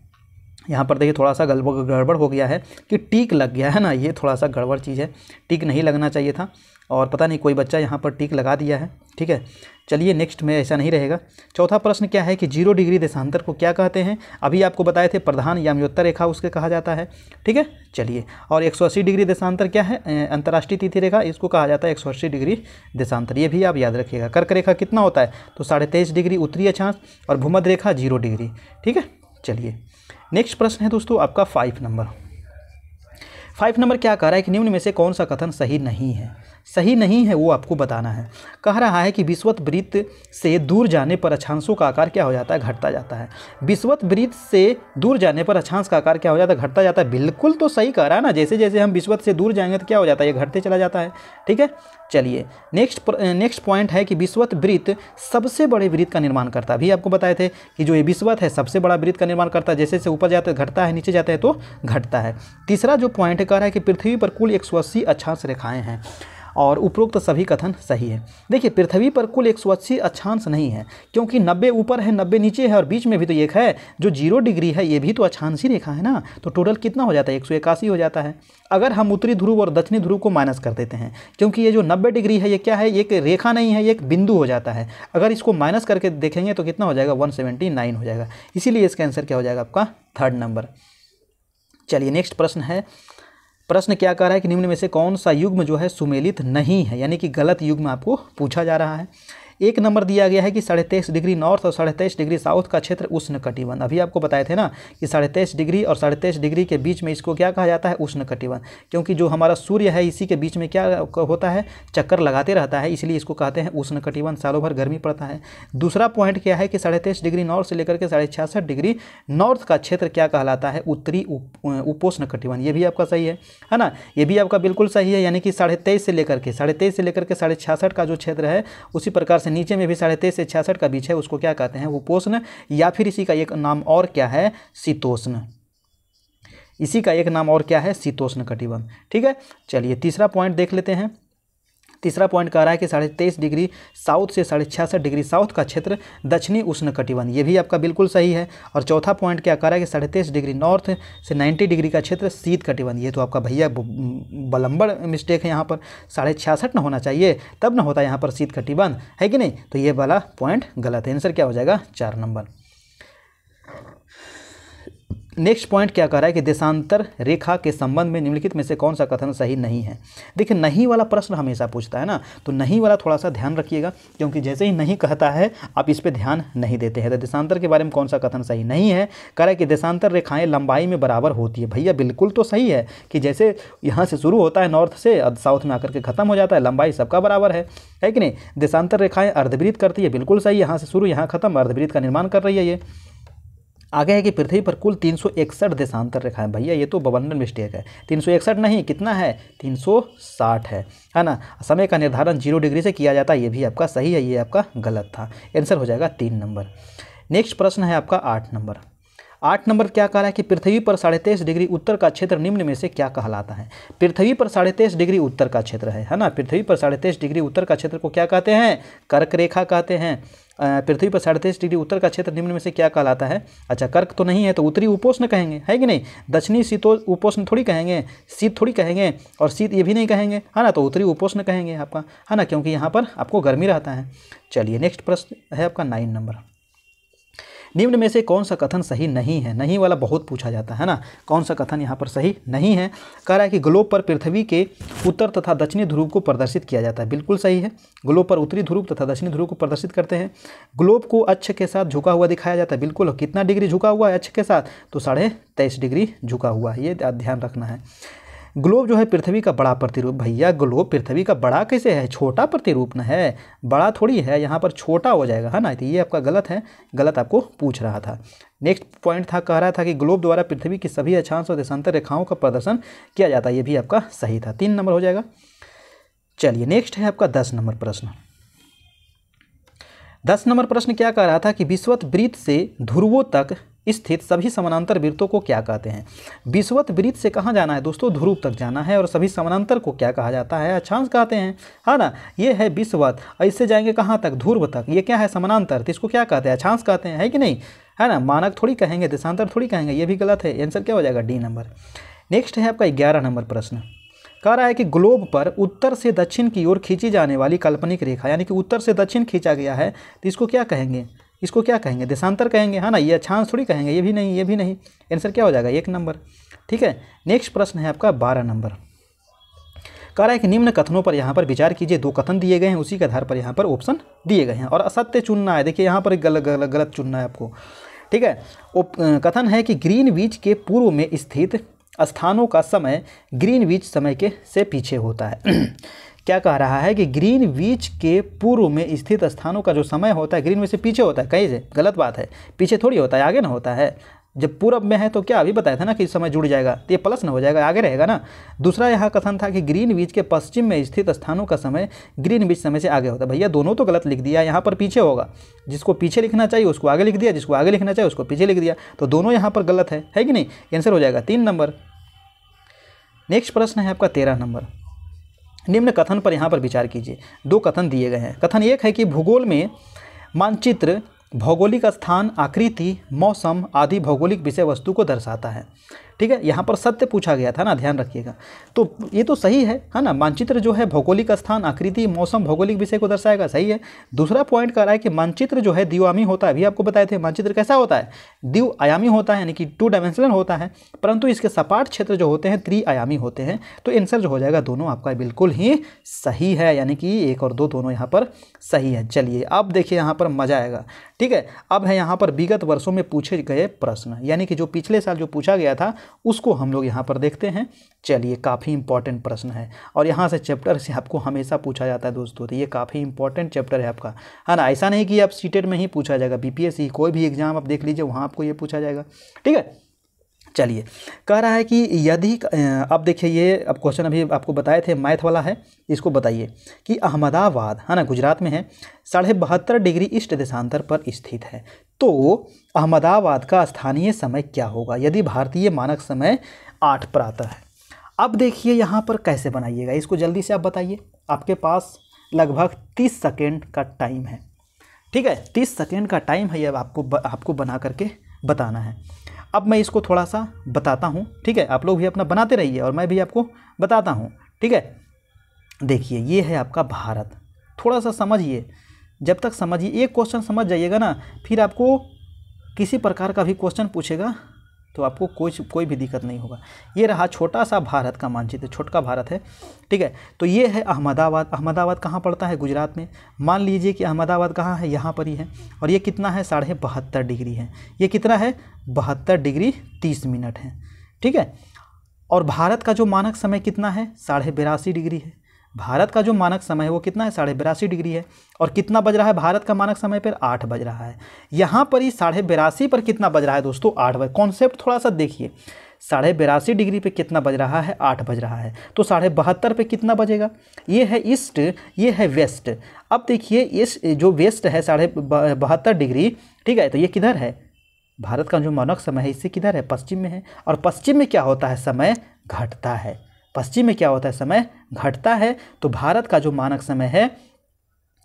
यहाँ पर देखिए थोड़ा सा गड़बड़ हो गया है कि टिक लग गया है ना, ये थोड़ा सा गड़बड़ चीज़ है, टिक नहीं लगना चाहिए था और पता नहीं कोई बच्चा यहाँ पर टिक लगा दिया है, ठीक है। चलिए नेक्स्ट में ऐसा नहीं रहेगा। चौथा प्रश्न क्या है कि 0 डिग्री देशांतर को क्या कहते हैं, अभी आपको बताए थे प्रधान याम्योत्तर रेखा उसके कहा जाता है, ठीक है। चलिए, और 180 डिग्री देशांतर क्या है, अंतर्राष्ट्रीय तिथि रेखा, इसको कहा जाता है 180 डिग्री देशांतर, ये भी आप याद रखिएगा। कर्क रेखा कितना होता है, तो 23.5 डिग्री उत्तरी अक्षांश, और भूमध्य रेखा 0 डिग्री, ठीक है। चलिए नेक्स्ट प्रश्न है दोस्तों आपका 5 नंबर। 5 नंबर क्या कह रहा है कि निम्न में से कौन सा कथन सही नहीं है। सही नहीं है वो आपको बताना है। कह रहा है कि विषुवत वृत्त से दूर जाने पर अक्षांशों का आकार क्या हो जाता है, घटता जाता है। विषुवत वृत्त से दूर जाने पर अक्षांश का आकार क्या हो जाता है, घटता जाता है। बिल्कुल तो सही कह रहा है ना, जैसे जैसे हम विषुवत से दूर जाएंगे तो क्या हो जाता है, ये घटते चला जाता है। ठीक है, चलिए नेक्स्ट पॉइंट है कि विषुवत वृत्त सबसे बड़े वृत्त का निर्माण करता है। अभी आपको बताए थे कि जो ये विषुवत है सबसे बड़ा वृत्त का निर्माण करता है, जैसे जैसे ऊपर जाते हैं घटता है, नीचे जाते हैं तो घटता है। तीसरा जो पॉइंट कह रहा है कि पृथ्वी पर कुल 180 अक्षांश रेखाएं हैं और उपरोक्त सभी कथन सही है। देखिए पृथ्वी पर कुल 180 अक्षांश नहीं है, क्योंकि 90 ऊपर है 90 नीचे है और बीच में भी तो एक है जो 0 डिग्री है, ये भी तो अक्षांशी रेखा है ना। तो टोटल कितना हो जाता है, 181 हो जाता है। अगर हम उत्तरी ध्रुव और दक्षिणी ध्रुव को माइनस कर देते हैं, क्योंकि ये जो 90 डिग्री है ये क्या है, एक रेखा नहीं है, ये एक बिंदु हो जाता है। अगर इसको माइनस करके देखेंगे तो कितना हो जाएगा, 179 हो जाएगा। इसीलिए इसका आंसर क्या हो जाएगा आपका 3rd नंबर। चलिए नेक्स्ट प्रश्न है। प्रश्न क्या कह रहा है कि निम्न में से कौन सा युग्म जो है सुमेलित नहीं है, यानी कि गलत युग्म आपको पूछा जा रहा है। 1 नंबर दिया गया है कि 23.5 डिग्री नॉर्थ और 23.5 डिग्री साउथ का क्षेत्र उष्णकटिबंध। अभी आपको बताए थे ना कि 23.5 डिग्री और 23.5 डिग्री के बीच में इसको क्या कहा जाता है, उष्णकटिबंध, क्योंकि जो हमारा सूर्य है इसी के बीच में क्या होता है, चक्कर लगाते रहता है, इसलिए इसको कहते हैं उष्णकटिबंध, सालों भर गर्मी पड़ता है। दूसरा पॉइंट क्या है कि 23.5 डिग्री नॉर्थ से लेकर के 66.5 डिग्री नॉर्थ का क्षेत्र क्या कहलाता है, उत्तरी उपोष्णकटिबंध। ये भी आपका सही है ना, ये भी आपका बिल्कुल सही है। यानी कि 23.5 से लेकर के 66.5 का जो क्षेत्र है, उसी प्रकार से नीचे में भी 23.5 से 66 का बीच है, उसको क्या कहते हैं, उपोष्ण, या फिर इसी का एक नाम और क्या है, शीतोष्ण। इसी का एक नाम और क्या है, शीतोष्ण कटिबंध। ठीक है, चलिए तीसरा पॉइंट देख लेते हैं। तीसरा पॉइंट कह रहा है कि 23.5 डिग्री साउथ से 66.5 डिग्री साउथ का क्षेत्र दक्षिणी उष्णकटिबंध। ये भी आपका बिल्कुल सही है। और चौथा पॉइंट क्या कह रहा है कि 23.5 डिग्री नॉर्थ से 90 डिग्री का क्षेत्र शीत कटिबंध। ये तो आपका भैया बलम्बड़ मिस्टेक है, यहाँ पर 66.5 ना होना चाहिए, तब ना होता यहाँ पर शीत कटिबंध, है कि नहीं। तो ये वाला पॉइंट गलत है। आंसर क्या हो जाएगा, 4 नंबर। नेक्स्ट पॉइंट क्या कह रहा है कि देशांतर रेखा के संबंध में निम्नलिखित में से कौन सा कथन सही नहीं है। देखिए नहीं वाला प्रश्न हमेशा पूछता है ना, तो नहीं वाला थोड़ा सा ध्यान रखिएगा, क्योंकि जैसे ही नहीं कहता है आप इस पे ध्यान नहीं देते हैं। तो देशांतर के बारे में कौन सा कथन सही नहीं है, कह रहा है कि देशांतर रेखाएं लंबाई में बराबर होती है। भैया बिल्कुल तो सही है कि जैसे यहाँ से शुरू होता है नॉर्थ से, साउथ में आकर के खत्म हो जाता है, लंबाई सबका बराबर है कि नहीं। देशांतर रेखाएं अर्धवृत्त करती है, बिल्कुल सही, यहाँ से शुरू यहाँ खत्म, अर्धवृत्त का निर्माण कर रही है ये। आगे है कि पृथ्वी पर कुल 361 देशांतर रेखाएं। भैया ये तो 52 मिस्टेक है, 361 नहीं, कितना है, 360 है ना। समय का निर्धारण 0 डिग्री से किया जाता है, ये भी आपका सही है, ये आपका गलत था। आंसर हो जाएगा 3 नंबर। नेक्स्ट प्रश्न है आपका 8 नंबर। 8 नंबर क्या कह रहा है कि पृथ्वी पर 23.5 डिग्री उत्तर का क्षेत्र निम्न में से क्या कहलाता है। पृथ्वी पर 23.5 डिग्री उत्तर का क्षेत्र है ना। पृथ्वी पर 23.5 डिग्री उत्तर का क्षेत्र को क्या कहते हैं, कर्क रेखा कहते हैं। पृथ्वी पर 23.5 डिग्री उत्तर का क्षेत्र निम्न में से क्या कहलाता है। अच्छा कर्क तो नहीं है, तो उत्तरी उपोष्ण कहेंगे, है कि नहीं। दक्षिणी उपोष्ण थोड़ी कहेंगे, शीत थोड़ी कहेंगे, और शीत ये भी नहीं कहेंगे, है ना। तो उत्तरी उपोष्ण कहेंगे आपका, है ना, क्योंकि यहाँ पर आपको गर्मी रहता है। चलिए नेक्स्ट प्रश्न है आपका 9 नंबर। निम्न में से कौन सा कथन सही नहीं है। नहीं वाला बहुत पूछा जाता है ना, कौन सा कथन यहाँ पर सही नहीं है। कह रहा है कि ग्लोब पर पृथ्वी के उत्तर तथा दक्षिणी ध्रुव को प्रदर्शित किया जाता है। बिल्कुल सही है, ग्लोब पर उत्तरी ध्रुव तथा दक्षिणी ध्रुव को प्रदर्शित करते हैं। ग्लोब को अक्ष के साथ झुका हुआ दिखाया जाता है। बिल्कुल, कितना डिग्री झुका हुआ है अक्ष के साथ, तो 23.5 डिग्री झुका हुआ है, ये ध्यान रखना है। ग्लोब जो है पृथ्वी का बड़ा प्रतिरूप। भैया ग्लोब पृथ्वी का बड़ा कैसे है, छोटा प्रतिरूप न है, बड़ा थोड़ी है, यहाँ पर छोटा हो जाएगा, है ना। तो ये आपका गलत है, गलत आपको पूछ रहा था। नेक्स्ट पॉइंट था, कह रहा था कि ग्लोब द्वारा पृथ्वी की सभी अक्षांश और देशांतर रेखाओं का प्रदर्शन किया जाता है। ये भी आपका सही था, 3 नंबर हो जाएगा। चलिए नेक्स्ट है आपका 10 नंबर प्रश्न। 10 नंबर प्रश्न क्या कह रहा था कि विषुवत वृत्त से ध्रुवों तक स्थित सभी समानांतर वृत्तों को क्या कहते हैं। विषुवत वृत्त से कहाँ जाना है दोस्तों, ध्रुव तक जाना है, और सभी समानांतर को क्या कहा जाता है, अक्षांश कहते हैं, है ना। ये है विषुवत, इससे जाएंगे कहाँ तक, ध्रुव तक। ये क्या है, समानांतर, तो इसको क्या कहते हैं, अक्षांश कहते हैं, है कि नहीं, है ना। मानक थोड़ी कहेंगे, देशांतर थोड़ी कहेंगे, ये भी गलत है। आंसर क्या हो जाएगा, डी नंबर। नेक्स्ट है आपका 11 नंबर प्रश्न। कह रहा है कि ग्लोब पर उत्तर से दक्षिण की ओर खींची जाने वाली काल्पनिक रेखा, यानी कि उत्तर से दक्षिण खींचा गया है, तो इसको क्या कहेंगे, इसको क्या कहेंगे, देशांतर कहेंगे, है ना। ये अक्षांश थोड़ी कहेंगे, ये भी नहीं, ये भी नहीं। आंसर क्या हो जाएगा, 1 नंबर। ठीक है, नेक्स्ट प्रश्न है आपका 12 नंबर। कह रहा है कि निम्न कथनों पर यहाँ पर विचार कीजिए। 2 कथन दिए गए हैं, उसी के आधार पर यहाँ पर ऑप्शन दिए गए हैं, और असत्य चुनना है। देखिए यहाँ पर गलत चुनना है आपको। ठीक है, कथन है कि ग्रीनविच के पूर्व में स्थित स्थानों का समय ग्रीनविच समय के से पीछे होता है। क्या कह रहा है कि ग्रीनविच के पूर्व में स्थित स्थानों का जो समय होता है ग्रीनविच से पीछे होता है। कहीं से गलत बात है, पीछे थोड़ी होता है, आगे ना होता है। जब पूरब में है तो क्या अभी बताया था ना कि समय जुड़ जाएगा, तो ये प्लस ना हो जाएगा, आगे रहेगा ना। दूसरा यहाँ कथन था कि ग्रीनविच के पश्चिम में स्थित स्थानों का समय ग्रीनविच समय से आगे होता है। भैया दोनों तो गलत लिख दिया, यहाँ पर पीछे होगा, जिसको पीछे लिखना चाहिए उसको आगे लिख दिया, जिसको आगे लिखना चाहिए उसको पीछे लिख दिया, तो दोनों यहाँ पर गलत है कि नहीं। आंसर हो जाएगा 3 नंबर। नेक्स्ट प्रश्न है आपका 13 नंबर। निम्न कथन पर यहाँ पर विचार कीजिए। 2 कथन दिए गए हैं। कथन 1 है कि भूगोल में मानचित्र भौगोलिक स्थान, आकृति, मौसम आदि भौगोलिक विषय वस्तु को दर्शाता है। ठीक है, यहाँ पर सत्य पूछा गया था ना, ध्यान रखिएगा। तो ये तो सही है ना। मानचित्र जो है भौगोलिक स्थान, आकृति, मौसम भौगोलिक विषय को दर्शाएगा, सही है। दूसरा पॉइंट कह रहा है कि मानचित्र जो है द्विआयामी होता है। अभी आपको बताए थे मानचित्र कैसा होता है, द्विआयामी होता है, यानी कि 2 डायमेंशनल होता है, परंतु इसके सपाट क्षेत्र जो होते हैं त्रिआयामी होते हैं। तो आंसर जो हो जाएगा दोनों आपका बिल्कुल ही सही है, यानी कि 1 और 2 दोनों यहाँ पर सही है। चलिए अब देखिए यहाँ पर मजा आएगा। ठीक है, अब है यहाँ पर विगत वर्षों में पूछे गए प्रश्न, यानी कि जो पिछले साल जो पूछा गया था उसको हम लोग यहाँ पर देखते हैं। चलिए, काफ़ी इंपॉर्टेंट प्रश्न है और यहाँ से चैप्टर से आपको हमेशा पूछा जाता है दोस्तों, तो ये काफ़ी इंपॉर्टेंट चैप्टर है आपका, है ना। ऐसा नहीं कि आप सीटेट में ही पूछा जाएगा, बीपीएससी कोई भी एग्जाम आप देख लीजिए वहाँ आपको ये पूछा जाएगा। ठीक है, चलिए, कह रहा है कि यदि अब देखिए ये अब क्वेश्चन अभी आपको बताए थे, मैथ वाला है, इसको बताइए कि अहमदाबाद, है ना, गुजरात में है, 72.5 डिग्री ईस्ट देशांतर पर स्थित है। तो अहमदाबाद का स्थानीय समय क्या होगा यदि भारतीय मानक समय 8 प्रातः है। अब देखिए यहाँ पर कैसे बनाइएगा, इसको जल्दी से आप बताइए। आपके पास लगभग 30 सेकेंड का टाइम है। ठीक है, 30 सेकेंड का टाइम है, अब आपको बना करके बताना है। अब मैं इसको थोड़ा सा बताता हूँ। ठीक है, आप लोग भी अपना बनाते रहिए और मैं भी आपको बताता हूँ। ठीक है, देखिए ये है आपका भारत, थोड़ा सा समझिए, जब तक समझिए, एक क्वेश्चन समझ जाइएगा ना, फिर आपको किसी प्रकार का भी क्वेश्चन पूछेगा तो आपको कोई भी दिक्कत नहीं होगा। ये रहा छोटा सा भारत का मानचित्र, छोटा भारत है। ठीक है, तो ये है अहमदाबाद। अहमदाबाद कहाँ पड़ता है, गुजरात में। मान लीजिए कि अहमदाबाद कहाँ है, यहाँ पर ही है, और ये कितना है, 72.5 डिग्री है। ये कितना है, 72 डिग्री 30 मिनट है। ठीक है, और भारत का जो मानक समय कितना है, 82.5 डिग्री है। भारत का जो मानक समय है वो कितना है, 82.5 डिग्री है। और कितना बज रहा है भारत का मानक समय पर, 8 बज रहा है। यहाँ पर ही 82.5 पर कितना बज रहा है दोस्तों, 8 बज। कॉन्सेप्ट थोड़ा सा देखिए, 82.5 डिग्री पे कितना बज रहा है, 8 बज रहा है। तो 72.5 पे कितना बजेगा, ये है ईस्ट, ये है वेस्ट। अब देखिए इस जो वेस्ट है 72.5 डिग्री, ठीक है, तो ये किधर है, भारत का जो मानक समय है इससे किधर है, पश्चिम में है। और पश्चिम में क्या होता है, समय घटता है। पश्चिम में क्या होता है, समय घटता है। तो भारत का जो मानक समय है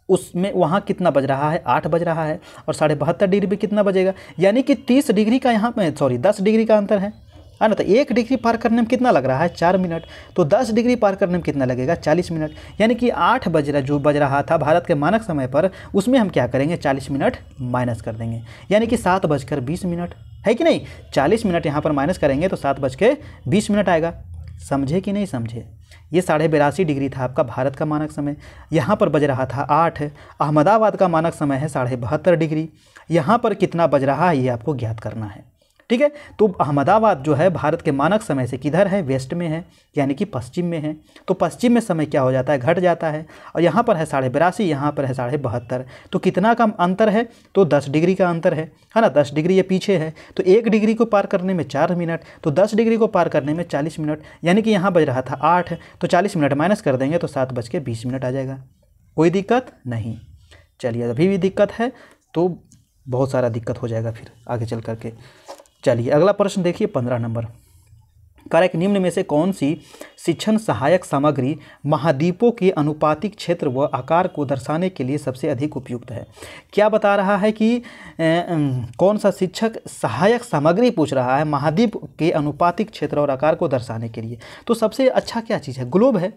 उसमें वहाँ कितना बज रहा है, 8 बज रहा है। और 72.5 डिग्री पे कितना बजेगा, यानी कि 30 डिग्री का यहाँ पे 10 डिग्री का अंतर है ना। तो 1 डिग्री पार करने में कितना लग रहा है, 4 मिनट। तो 10 डिग्री पार करने में कितना लगेगा, 40 मिनट। यानी कि 8 जो बज रहा था भारत के मानक समय पर, उसमें हम क्या करेंगे, 40 मिनट माइनस कर देंगे, यानी कि 7:20 है कि नहीं। 40 मिनट यहाँ पर माइनस करेंगे तो 7:20 आएगा। समझे कि नहीं समझे। ये 82.5 डिग्री था आपका भारत का मानक समय, यहाँ पर बज रहा था 8। अहमदाबाद का मानक समय है 72.5 डिग्री, यहाँ पर कितना बज रहा है ये आपको ज्ञात करना है। ठीक है, तो अहमदाबाद जो है भारत के मानक समय से किधर है, वेस्ट में है, यानी कि पश्चिम में है। तो पश्चिम में समय क्या हो जाता है, घट जाता है। और यहाँ पर है 82.5, यहाँ पर है 72.5। तो कितना का अंतर है, तो 10 डिग्री का अंतर है ना। 10 डिग्री ये पीछे है, तो 1 डिग्री को पार करने में 4 मिनट, तो 10 डिग्री को पार करने में 40 मिनट। यानी कि यहाँ बज रहा था 8, तो 40 मिनट माइनस कर देंगे तो 7:20 आ जाएगा। कोई दिक्कत नहीं। चलिए, अभी भी दिक्कत है तो बहुत सारा दिक्कत हो जाएगा फिर आगे चल करके। चलिए अगला प्रश्न देखिए, 15 नंबर। कारक निम्न में से कौन सी शिक्षण सहायक सामग्री महाद्वीपों के अनुपातिक क्षेत्र व आकार को दर्शाने के लिए सबसे अधिक उपयुक्त है। क्या बता रहा है कि कौन सा शिक्षक सहायक सामग्री पूछ रहा है महाद्वीप के अनुपातिक क्षेत्र और आकार को दर्शाने के लिए। तो सबसे अच्छा क्या चीज़ है, ग्लोब है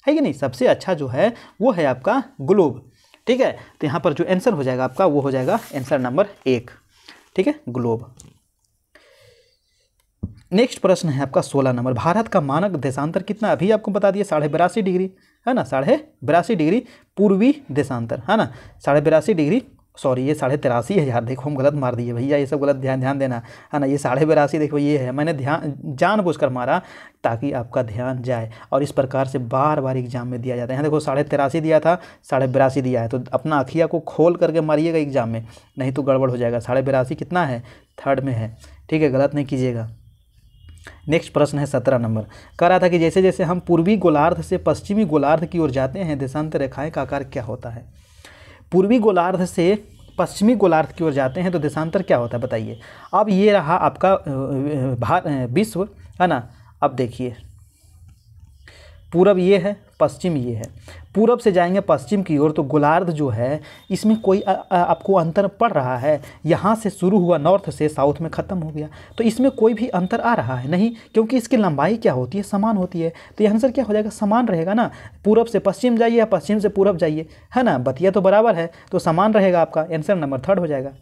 कि नहीं। सबसे अच्छा जो है वो है आपका ग्लोब। ठीक है, तो यहाँ पर जो आंसर हो जाएगा आपका वो हो जाएगा आंसर नंबर 1। ठीक है, ग्लोब। नेक्स्ट प्रश्न है आपका 16 नंबर। भारत का मानक देशांतर कितना, अभी आपको बता दिया 82.5 डिग्री है ना, 82.5 डिग्री पूर्वी देशांतर है ना, 82.5 डिग्री सॉरी ये 83,500, देखो हम गलत मार दिए भैया, ये सब गलत, ध्यान देना है ना। ये 82,500 देखो ये है, मैंने ध्यान जानबूझकर मारा ताकि आपका ध्यान जाए। और इस प्रकार से बार बार एग्जाम में दिया जाता है। यहाँ देखो 83,500 दिया था, 82,500 दिया है, तो अपना आँखिया को खोल करके मारिएगा एग्जाम में, नहीं तो गड़बड़ हो जाएगा। 82,500 कितना है, थर्ड में है, ठीक है, गलत नहीं कीजिएगा। नेक्स्ट प्रश्न है 17 नंबर। कह रहा था कि जैसे जैसे हम पूर्वी गोलार्ध से पश्चिमी गोलार्ध की ओर जाते हैं, देशांतर रेखाएं का आकार क्या होता है। पूर्वी गोलार्ध से पश्चिमी गोलार्ध की ओर जाते हैं तो देशांतर क्या होता है बताइए। अब ये रहा आपका विश्व, है ना। अब देखिए पूरब ये है, पश्चिम ये है। पूरब से जाएंगे पश्चिम की ओर तो गोलार्ध जो है इसमें कोई आपको अंतर पड़ रहा है। यहाँ से शुरू हुआ नॉर्थ से साउथ में ख़त्म हो गया, तो इसमें कोई भी अंतर आ रहा है नहीं, क्योंकि इसकी लंबाई क्या होती है, समान होती है। तो ये आंसर क्या हो जाएगा, समान रहेगा ना। पूरब से पश्चिम जाइए या पश्चिम से पूरब जाइए, है ना, बतिया तो बराबर है, तो समान रहेगा। आपका आंसर नंबर थर्ड हो जाएगा।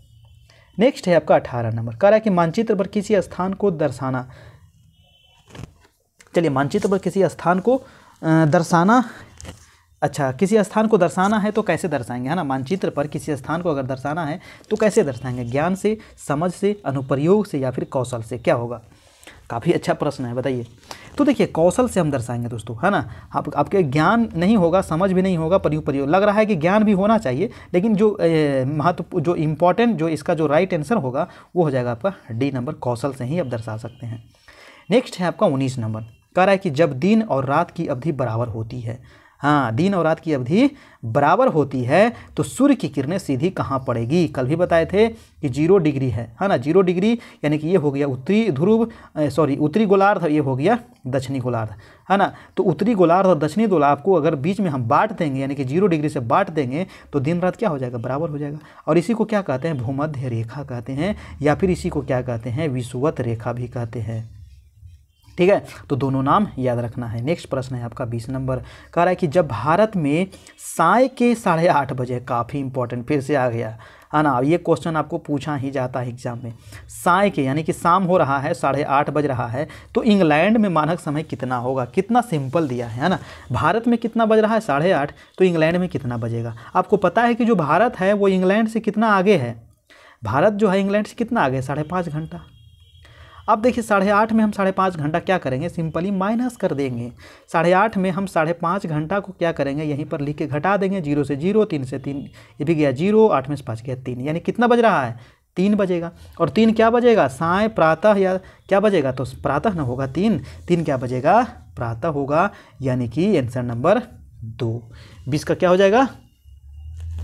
नेक्स्ट है आपका 18 नंबर। कह रहा है कि मानचित्र पर किसी स्थान को दर्शाना। चलिए, मानचित्र पर किसी स्थान को दर्शाना, अच्छा किसी स्थान को दर्शाना है तो कैसे दर्शाएंगे, है ना। मानचित्र पर किसी स्थान को अगर दर्शाना है तो कैसे दर्शाएंगे, ज्ञान से, समझ से, अनुप्रयोग से या फिर कौशल से, क्या होगा। काफ़ी अच्छा प्रश्न है, बताइए। तो देखिए कौशल से हम दर्शाएंगे दोस्तों, है ना। आपके ज्ञान नहीं होगा, समझ भी नहीं होगा, प्रयोग लग रहा है कि ज्ञान भी होना चाहिए, लेकिन जो महत्व, जो इम्पोर्टेंट, जो इसका जो राइट आंसर होगा वो हो जाएगा आपका डी नंबर, कौशल से ही आप दर्शा सकते हैं। नेक्स्ट है आपका 19 नंबर। कह रहा है कि जब दिन और रात की अवधि बराबर होती है, हाँ दिन और रात की अवधि बराबर होती है तो सूर्य की किरणें सीधी कहाँ पड़ेगी। कल भी बताए थे कि 0 डिग्री है ना। 0 डिग्री यानी कि ये हो गया उत्तरी ध्रुव, उत्तरी गोलार्ध, ये हो गया दक्षिणी गोलार्ध, है ना। तो उत्तरी गोलार्ध और दक्षिणी गोलार्ध को अगर बीच में हम बांट देंगे, यानी कि 0 डिग्री से बांट देंगे, तो दिन रात क्या हो जाएगा, बराबर हो जाएगा। और इसी को क्या कहते हैं, भूमध्य रेखा कहते हैं, या फिर इसी को क्या कहते हैं, विषुवत रेखा भी कहते हैं, ठीक है। तो दोनों नाम याद रखना है। नेक्स्ट प्रश्न है आपका 20 नंबर। कह रहा है कि जब भारत में साय के 8:30 बजे, काफ़ी इंपॉर्टेंट, फिर से आ गया, है ना। ये क्वेश्चन आपको पूछा ही जाता है एग्जाम में। साय के यानी कि शाम हो रहा है, 8:30 बज रहा है, तो इंग्लैंड में मानक समय कितना होगा। कितना सिंपल दिया है ना। भारत में कितना बज रहा है, 8:30, तो इंग्लैंड में कितना बजेगा। आपको पता है कि जो भारत है वो इंग्लैंड से कितना आगे है। भारत जो है इंग्लैंड से कितना आगे, 5.5 घंटा। अब देखिए 8:30 में हम 5.5 घंटा क्या करेंगे, सिंपली माइनस कर देंगे। 8:30 में हम 5.5 घंटा को क्या करेंगे, यहीं पर लिख के घटा देंगे। 0 से 0, 3 से 3, ये भी गया 0, 8 में से 5 गया 3, यानी कितना बज रहा है, 3 बजेगा। और 3 क्या बजेगा, साय प्रातः, या क्या बजेगा, तो प्रातः ना होगा, 3 क्या बजेगा, प्रातः होगा, यानी कि आंसर नंबर 2। 20 का क्या हो जाएगा,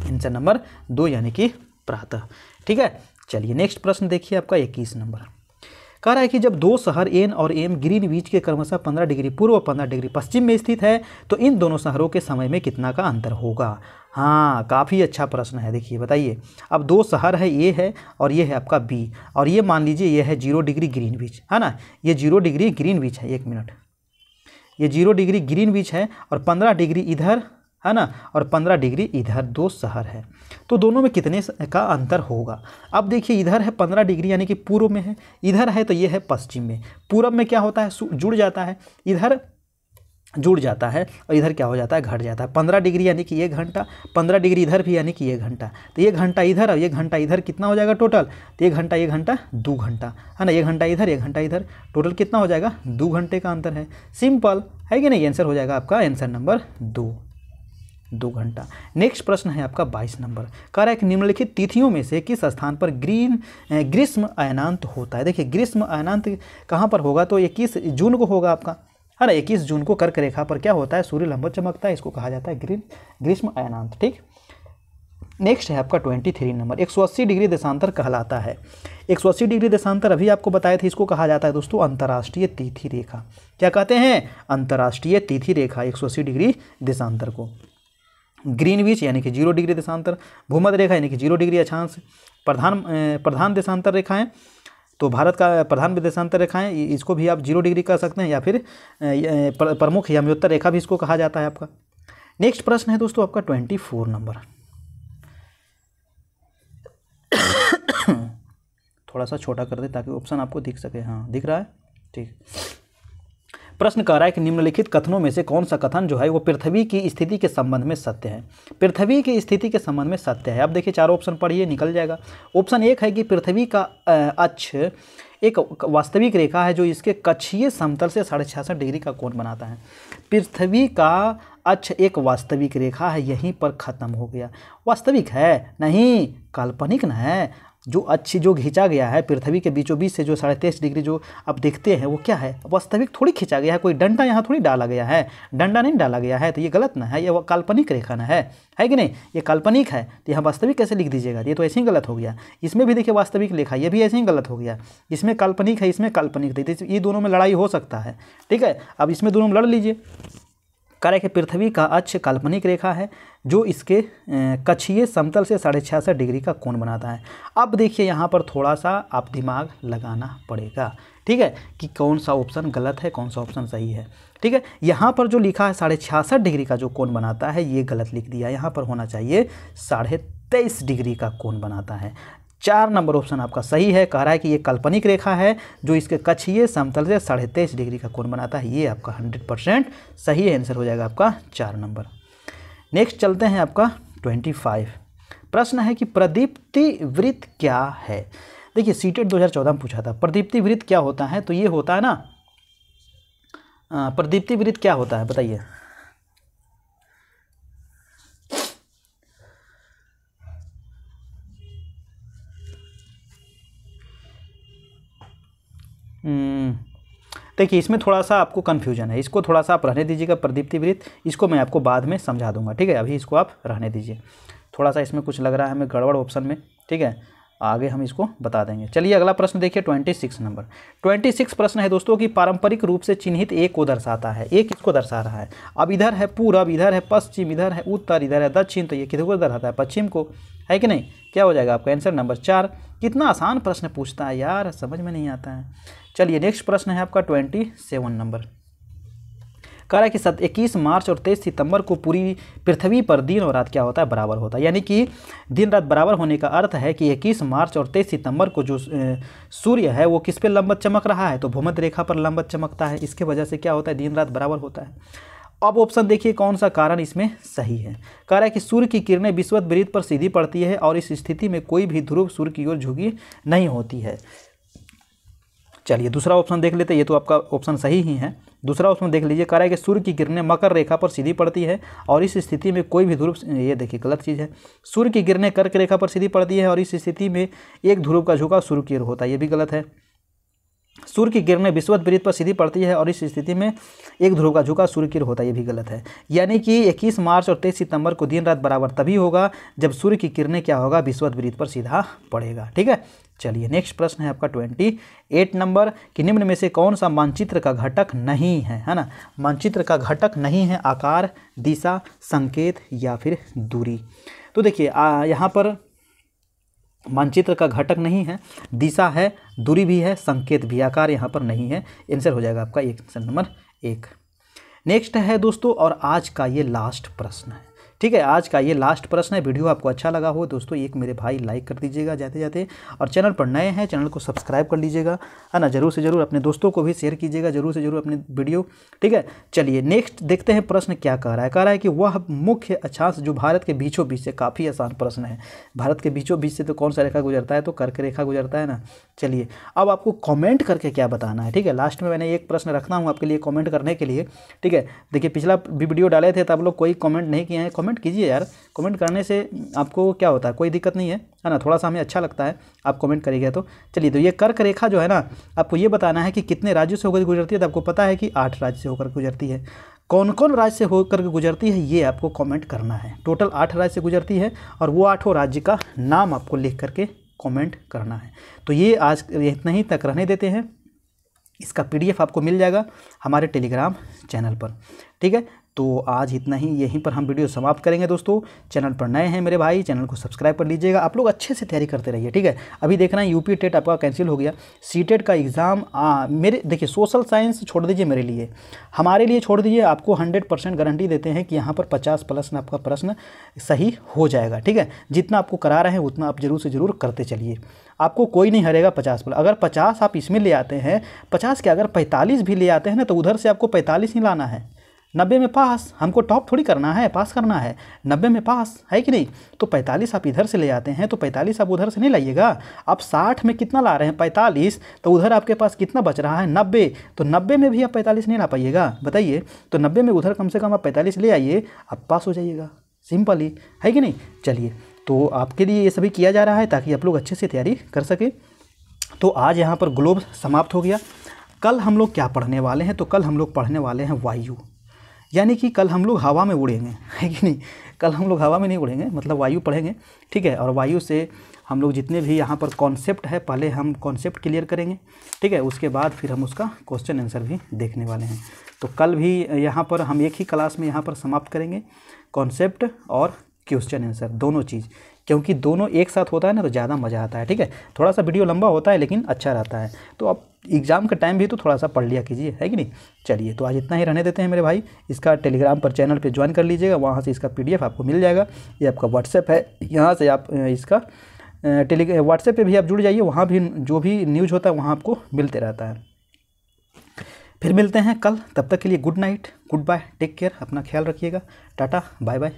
आंसर नंबर 2 यानी कि प्रातः, ठीक है। चलिए नेक्स्ट प्रश्न देखिए आपका 21 नंबर। कह रहा है कि जब दो शहर एन और एम ग्रीनविच के क्रमशः 15 डिग्री पूर्व और 15 डिग्री पश्चिम में स्थित है तो इन दोनों शहरों के समय में कितना का अंतर होगा। हाँ काफ़ी अच्छा प्रश्न है, देखिए बताइए। अब दो शहर है, ये है और ये है आपका बी, और ये मान लीजिए ये है 0 डिग्री ग्रीनविच, है ना। ये 0 डिग्री ग्रीनविच है, 1 मिनट, ये 0 डिग्री ग्रीनविच है और 15 डिग्री इधर, है ना, और 15 डिग्री इधर, दो शहर है। तो दोनों में कितने का अंतर होगा। अब देखिए इधर है 15 डिग्री यानी कि पूर्व में है, इधर है तो ये है पश्चिम में। पूर्व में क्या होता है, जुड़ जाता है, इधर जुड़ जाता है और इधर क्या हो जाता है, घट जाता है। 15 डिग्री यानी कि 1 घंटा, 15 डिग्री इधर भी यानी कि 1 घंटा, तो 1 घंटा इधर और 1 घंटा इधर, कितना हो जाएगा टोटल, तो 1 घंटा 1 घंटा 2 घंटा, है ना। 1 घंटा इधर 1 घंटा इधर, टोटल कितना हो जाएगा, 2 घंटे का अंतर है। सिंपल है कि नहीं, आंसर हो जाएगा आपका आंसर नंबर 2 घंटा। नेक्स्ट प्रश्न है आपका 22 नंबर। कह रहा है कि निम्नलिखित तिथियों में से किस स्थान पर ग्रीष्म अयनांत होता है। देखिए ग्रीष्म अयनांत कहाँ पर होगा, तो 21 जून को होगा आपका, है ना। 21 जून को कर्क रेखा पर क्या होता है, सूर्य लंबवत चमकता है, इसको कहा जाता है ग्रीष्म अयनांत, ठीक। नेक्स्ट है आपका 23 नंबर। 180 डिग्री देशांतर कहलाता है। 180 डिग्री देशांतर अभी आपको बताए थे, इसको कहा जाता है दोस्तों अंतर्राष्ट्रीय तिथि रेखा। क्या कहते हैं, अंतर्राष्ट्रीय तिथि रेखा 180 डिग्री देशांतर को। ग्रीनविच यानी कि 0 डिग्री देशांतर, भूमध्य रेखा यानी कि 0 डिग्री अक्षांश, प्रधान देशांतर रेखाएं, तो भारत का प्रधान देशांतर रेखाएं, इसको भी आप 0 डिग्री कह सकते हैं, या फिर प्रमुख याम्योत्तर रेखा भी इसको कहा जाता है आपका। नेक्स्ट प्रश्न है दोस्तों आपका 24 नंबर। थोड़ा सा छोटा कर दे ताकि ऑप्शन आपको दिख सके, हाँ दिख रहा है, ठीक। प्रश्न कह रहा है कि निम्नलिखित कथनों में से कौन सा कथन जो है वो पृथ्वी की स्थिति के संबंध में सत्य है। पृथ्वी की स्थिति के संबंध में सत्य है। अब देखिए चारों ऑप्शन पढ़िए, निकल जाएगा। ऑप्शन 1 है कि पृथ्वी का अक्ष एक वास्तविक रेखा है जो इसके कक्षीय समतल से 66.5 डिग्री का कोण बनाता है। पृथ्वी का अक्ष एक वास्तविक रेखा है, यहीं पर ख़त्म हो गया। वास्तविक है नहीं, काल्पनिक न है। जो अक्ष जो खींचा गया है पृथ्वी के बीचों बीच से, जो 23.5 डिग्री जो आप देखते हैं, वो क्या है? वास्तविक थोड़ी खींचा गया है। कोई डंडा यहाँ थोड़ी डाला गया है, डंडा नहीं डाला गया है, तो ये गलत ना है, ये काल्पनिक रेखा ना है कि नहीं? ये काल्पनिक है तो यहाँ वास्तविक कैसे लिख दीजिएगा? ये तो ऐसे ही गलत हो गया। इसमें भी देखिए वास्तविक लिखा, ये भी ऐसे ही गलत हो गया। इसमें काल्पनिक है, इसमें काल्पनिक थी, ये दोनों में लड़ाई हो सकता है। ठीक है, अब इसमें दोनों में लड़ लीजिए। कह रहा है कि पृथ्वी का अक्ष काल्पनिक रेखा है जो इसके कक्षीय समतल से 66.5 डिग्री का कोण बनाता है। अब देखिए यहाँ पर थोड़ा सा आप दिमाग लगाना पड़ेगा, ठीक है, कि कौन सा ऑप्शन गलत है, कौन सा ऑप्शन सही है। ठीक है, यहाँ पर जो लिखा है 66.5 डिग्री का जो कोण बनाता है, ये गलत लिख दिया। यहाँ पर होना चाहिए 23.5 डिग्री का कोण बनाता है। 4 नंबर ऑप्शन आपका सही है। कह रहा है कि ये काल्पनिक रेखा है जो इसके कक्षीय समतल से 23.5 डिग्री का कोण बनाता है। ये आपका 100% सही आंसर हो जाएगा आपका 4 नंबर। नेक्स्ट चलते हैं आपका 25। प्रश्न है कि प्रदीप्ति वृत्त क्या है। देखिए सीटेट 2014 में पूछा था प्रदीप्ति वृत्त क्या होता है, तो ये होता है ना, प्रदीप्ति वृत्त क्या होता है बताइए। देखिए इसमें थोड़ा सा आपको कन्फ्यूजन है, इसको थोड़ा सा आप रहने दीजिएगा। प्रदीप्ति वृत्त इसको मैं आपको बाद में समझा दूंगा, ठीक है, अभी इसको आप रहने दीजिए। थोड़ा सा इसमें कुछ लग रहा है हमें गड़बड़ ऑप्शन में, ठीक है, आगे हम इसको बता देंगे। चलिए अगला प्रश्न देखिए 26 नंबर। 26 प्रश्न है दोस्तों कि पारंपरिक रूप से चिन्हित एक को दर्शाता है। एक किसको दर्शा रहा है? अब इधर है पूरब, इधर है पश्चिम, इधर है उत्तर, इधर है दक्षिण, तो ये किसको दर्शाता है? पश्चिम को, है कि नहीं? क्या हो जाएगा आपका आंसर? नंबर 4। कितना आसान प्रश्न पूछता है यार, समझ में नहीं आता है। चलिए नेक्स्ट प्रश्न है आपका 27 नंबर। कह रहा है कि 21 मार्च और 23 सितंबर को पूरी पृथ्वी पर दिन और रात क्या होता है? बराबर होता है। यानी कि दिन रात बराबर होने का अर्थ है कि 21 मार्च और 23 सितंबर को जो सूर्य है वो किस पे लंबवत चमक रहा है? तो भूमध्य रेखा पर लंबवत चमकता है। इसके वजह से क्या होता है? दिन रात बराबर होता है। अब ऑप्शन देखिए कौन सा कारण इसमें सही है। कह रहा है कि सूर्य की किरणें विषुवत पर सीधी पड़ती है और इस स्थिति में कोई भी ध्रुव सूर्य की ओर झुकी नहीं होती है। चलिए दूसरा ऑप्शन देख लेते हैं, ये तो आपका ऑप्शन सही ही है। दूसरा ऑप्शन देख लीजिए। कह रहा है कि सूर्य की किरणें मकर रेखा पर सीधी पड़ती है और इस स्थिति में कोई भी ध्रुव, ये देखिए गलत चीज़ है। सूर्य की किरणें कर्क रेखा पर सीधी पड़ती है और इस स्थिति में एक ध्रुव का झुकाव सूर्य की ओर होता है, ये भी गलत है। सूर्य की किरणें विषुवत पर सीधी पड़ती है और इस स्थिति में एक ध्रुव का झुकाव सूर्य की ओर होता है, ये भी गलत है। यानी कि 21 मार्च और 23 सितंबर को दिन रात बराबर तभी होगा जब सूर्य की किरणें क्या होगा? विषुवत पर सीधा पड़ेगा, ठीक है। चलिए नेक्स्ट प्रश्न है आपका 28 नंबर कि निम्न में से कौन सा मानचित्र का घटक नहीं है, है ना? मानचित्र का घटक नहीं है आकार, दिशा, संकेत या फिर दूरी। तो देखिए यहाँ पर मानचित्र का घटक नहीं है, दिशा है, दूरी भी है, संकेत भी, आकार यहाँ पर नहीं है। आंसर हो जाएगा आपका आंसर नंबर 1। नेक्स्ट है दोस्तों और आज का ये लास्ट प्रश्न है, ठीक है, आज का ये लास्ट प्रश्न है। वीडियो आपको अच्छा लगा हो दोस्तों, एक मेरे भाई लाइक कर दीजिएगा जाते जाते, और चैनल पर नए हैं चैनल को सब्सक्राइब कर लीजिएगा, है ना। जरूर से जरूर अपने दोस्तों को भी शेयर कीजिएगा, जरूर से जरूर अपने वीडियो, ठीक है। चलिए नेक्स्ट देखते हैं प्रश्न क्या कह रहा है। कह रहा है कि वह मुख्य अक्षांश जो भारत के बीचों बीच से, काफ़ी आसान प्रश्न है। भारत के बीचों बीच से तो कौन सा रेखा गुजरता है? तो कर्क रेखा गुजरता है ना। चलिए अब आपको कॉमेंट करके क्या बताना है, ठीक है। लास्ट में मैंने एक प्रश्न रखना हूँ आपके लिए कॉमेंट करने के लिए, ठीक है। देखिए पिछला भी वीडियो डाले थे तब लोग कोई कॉमेंट नहीं किए हैं, कॉमेंट कीजिए यार। कमेंट करने से आपको क्या होता है? कोई दिक्कत नहीं है ना, थोड़ा सा हमें अच्छा लगता है आप कमेंट करिएगा तो। चलिए तो ये कर्क रेखा जो है ना, आपको ये बताना है कि कितने राज्यों से होकर गुजरती है। तो आपको पता है कि 8 राज्य से होकर गुजरती है। कौन कौन राज्य से होकर गुजरती है ये आपको कमेंट करना है। टोटल 8 राज्य से गुजरती है और वो 8 राज्य का नाम आपको लिख करके कमेंट करना है। तो ये आज इतना ही तक रहने देते हैं। इसका PDF आपको मिल जाएगा हमारे टेलीग्राम चैनल पर, ठीक है। तो आज इतना ही, यहीं पर हम वीडियो समाप्त करेंगे दोस्तों। चैनल पर नए हैं मेरे भाई, चैनल को सब्सक्राइब कर लीजिएगा। आप लोग अच्छे से तैयारी करते रहिए, ठीक है। अभी देखना यूपी टेट आपका कैंसिल हो गया, सीटेट का एग्ज़ाम मेरे देखिए, सोशल साइंस छोड़ दीजिए मेरे लिए, हमारे लिए छोड़ दीजिए। आपको 100% गारंटी देते हैं कि यहाँ पर 50+ आपका प्रश्न सही हो जाएगा, ठीक है। जितना आपको करा रहे हैं उतना आप जरूर से ज़रूर करते चलिए, आपको कोई नहीं हरेगा 50+। अगर 50 आप इसमें ले आते हैं, 50 के अगर 45 भी ले आते हैं ना, तो उधर से आपको 45 ही लाना है। 90 में पास, हमको टॉप थोड़ी करना है, पास करना है। 90 में पास है कि नहीं, तो 45 आप इधर से ले आते हैं तो 45 आप उधर से नहीं लाइएगा। आप 60 में कितना ला रहे हैं, 45, तो उधर आपके पास कितना बच रहा है, 90, तो 90 में भी आप 45 नहीं ला पाइएगा, बताइए। तो 90 में उधर कम से कम आप 45 ले आइए, आप पास हो जाइएगा, सिंपल ही है कि नहीं। चलिए, तो आपके लिए ये सभी किया जा रहा है ताकि आप लोग अच्छे से तैयारी कर सके। तो आज यहाँ पर ग्लोब समाप्त हो गया। कल हम लोग क्या पढ़ने वाले हैं, तो कल हम लोग पढ़ने वाले हैं वायु, यानी कि कल हम लोग हवा में उड़ेंगे, है कि नहीं। कल हम लोग हवा में नहीं उड़ेंगे, मतलब वायु पढ़ेंगे, ठीक है। और वायु से हम लोग जितने भी यहाँ पर कॉन्सेप्ट है, पहले हम कॉन्सेप्ट क्लियर करेंगे, ठीक है। उसके बाद फिर हम उसका क्वेश्चन आंसर भी देखने वाले हैं। तो कल भी यहाँ पर हम एक ही क्लास में यहाँ पर समाप्त करेंगे, कॉन्सेप्ट और क्वेश्चन आंसर दोनों चीज़, क्योंकि दोनों एक साथ होता है ना तो ज़्यादा मज़ा आता है, ठीक है। थोड़ा सा वीडियो लंबा होता है लेकिन अच्छा रहता है, तो आप एग्ज़ाम का टाइम भी तो थोड़ा सा पढ़ लिया कीजिए, है कि नहीं। चलिए, तो आज इतना ही रहने देते हैं मेरे भाई। इसका टेलीग्राम पर चैनल पे ज्वाइन कर लीजिएगा, वहाँ से इसका PDF आपको मिल जाएगा। ये आपका व्हाट्सएप है, यहाँ से आप इसका व्हाट्सएप पे भी आप जुड़ जाइए, वहाँ भी जो भी न्यूज़ होता है वहाँ आपको मिलते रहता है। फिर मिलते हैं कल, तब तक के लिए good night, good bye, take care, अपना ख्याल रखिएगा, टाटा बाय बाय।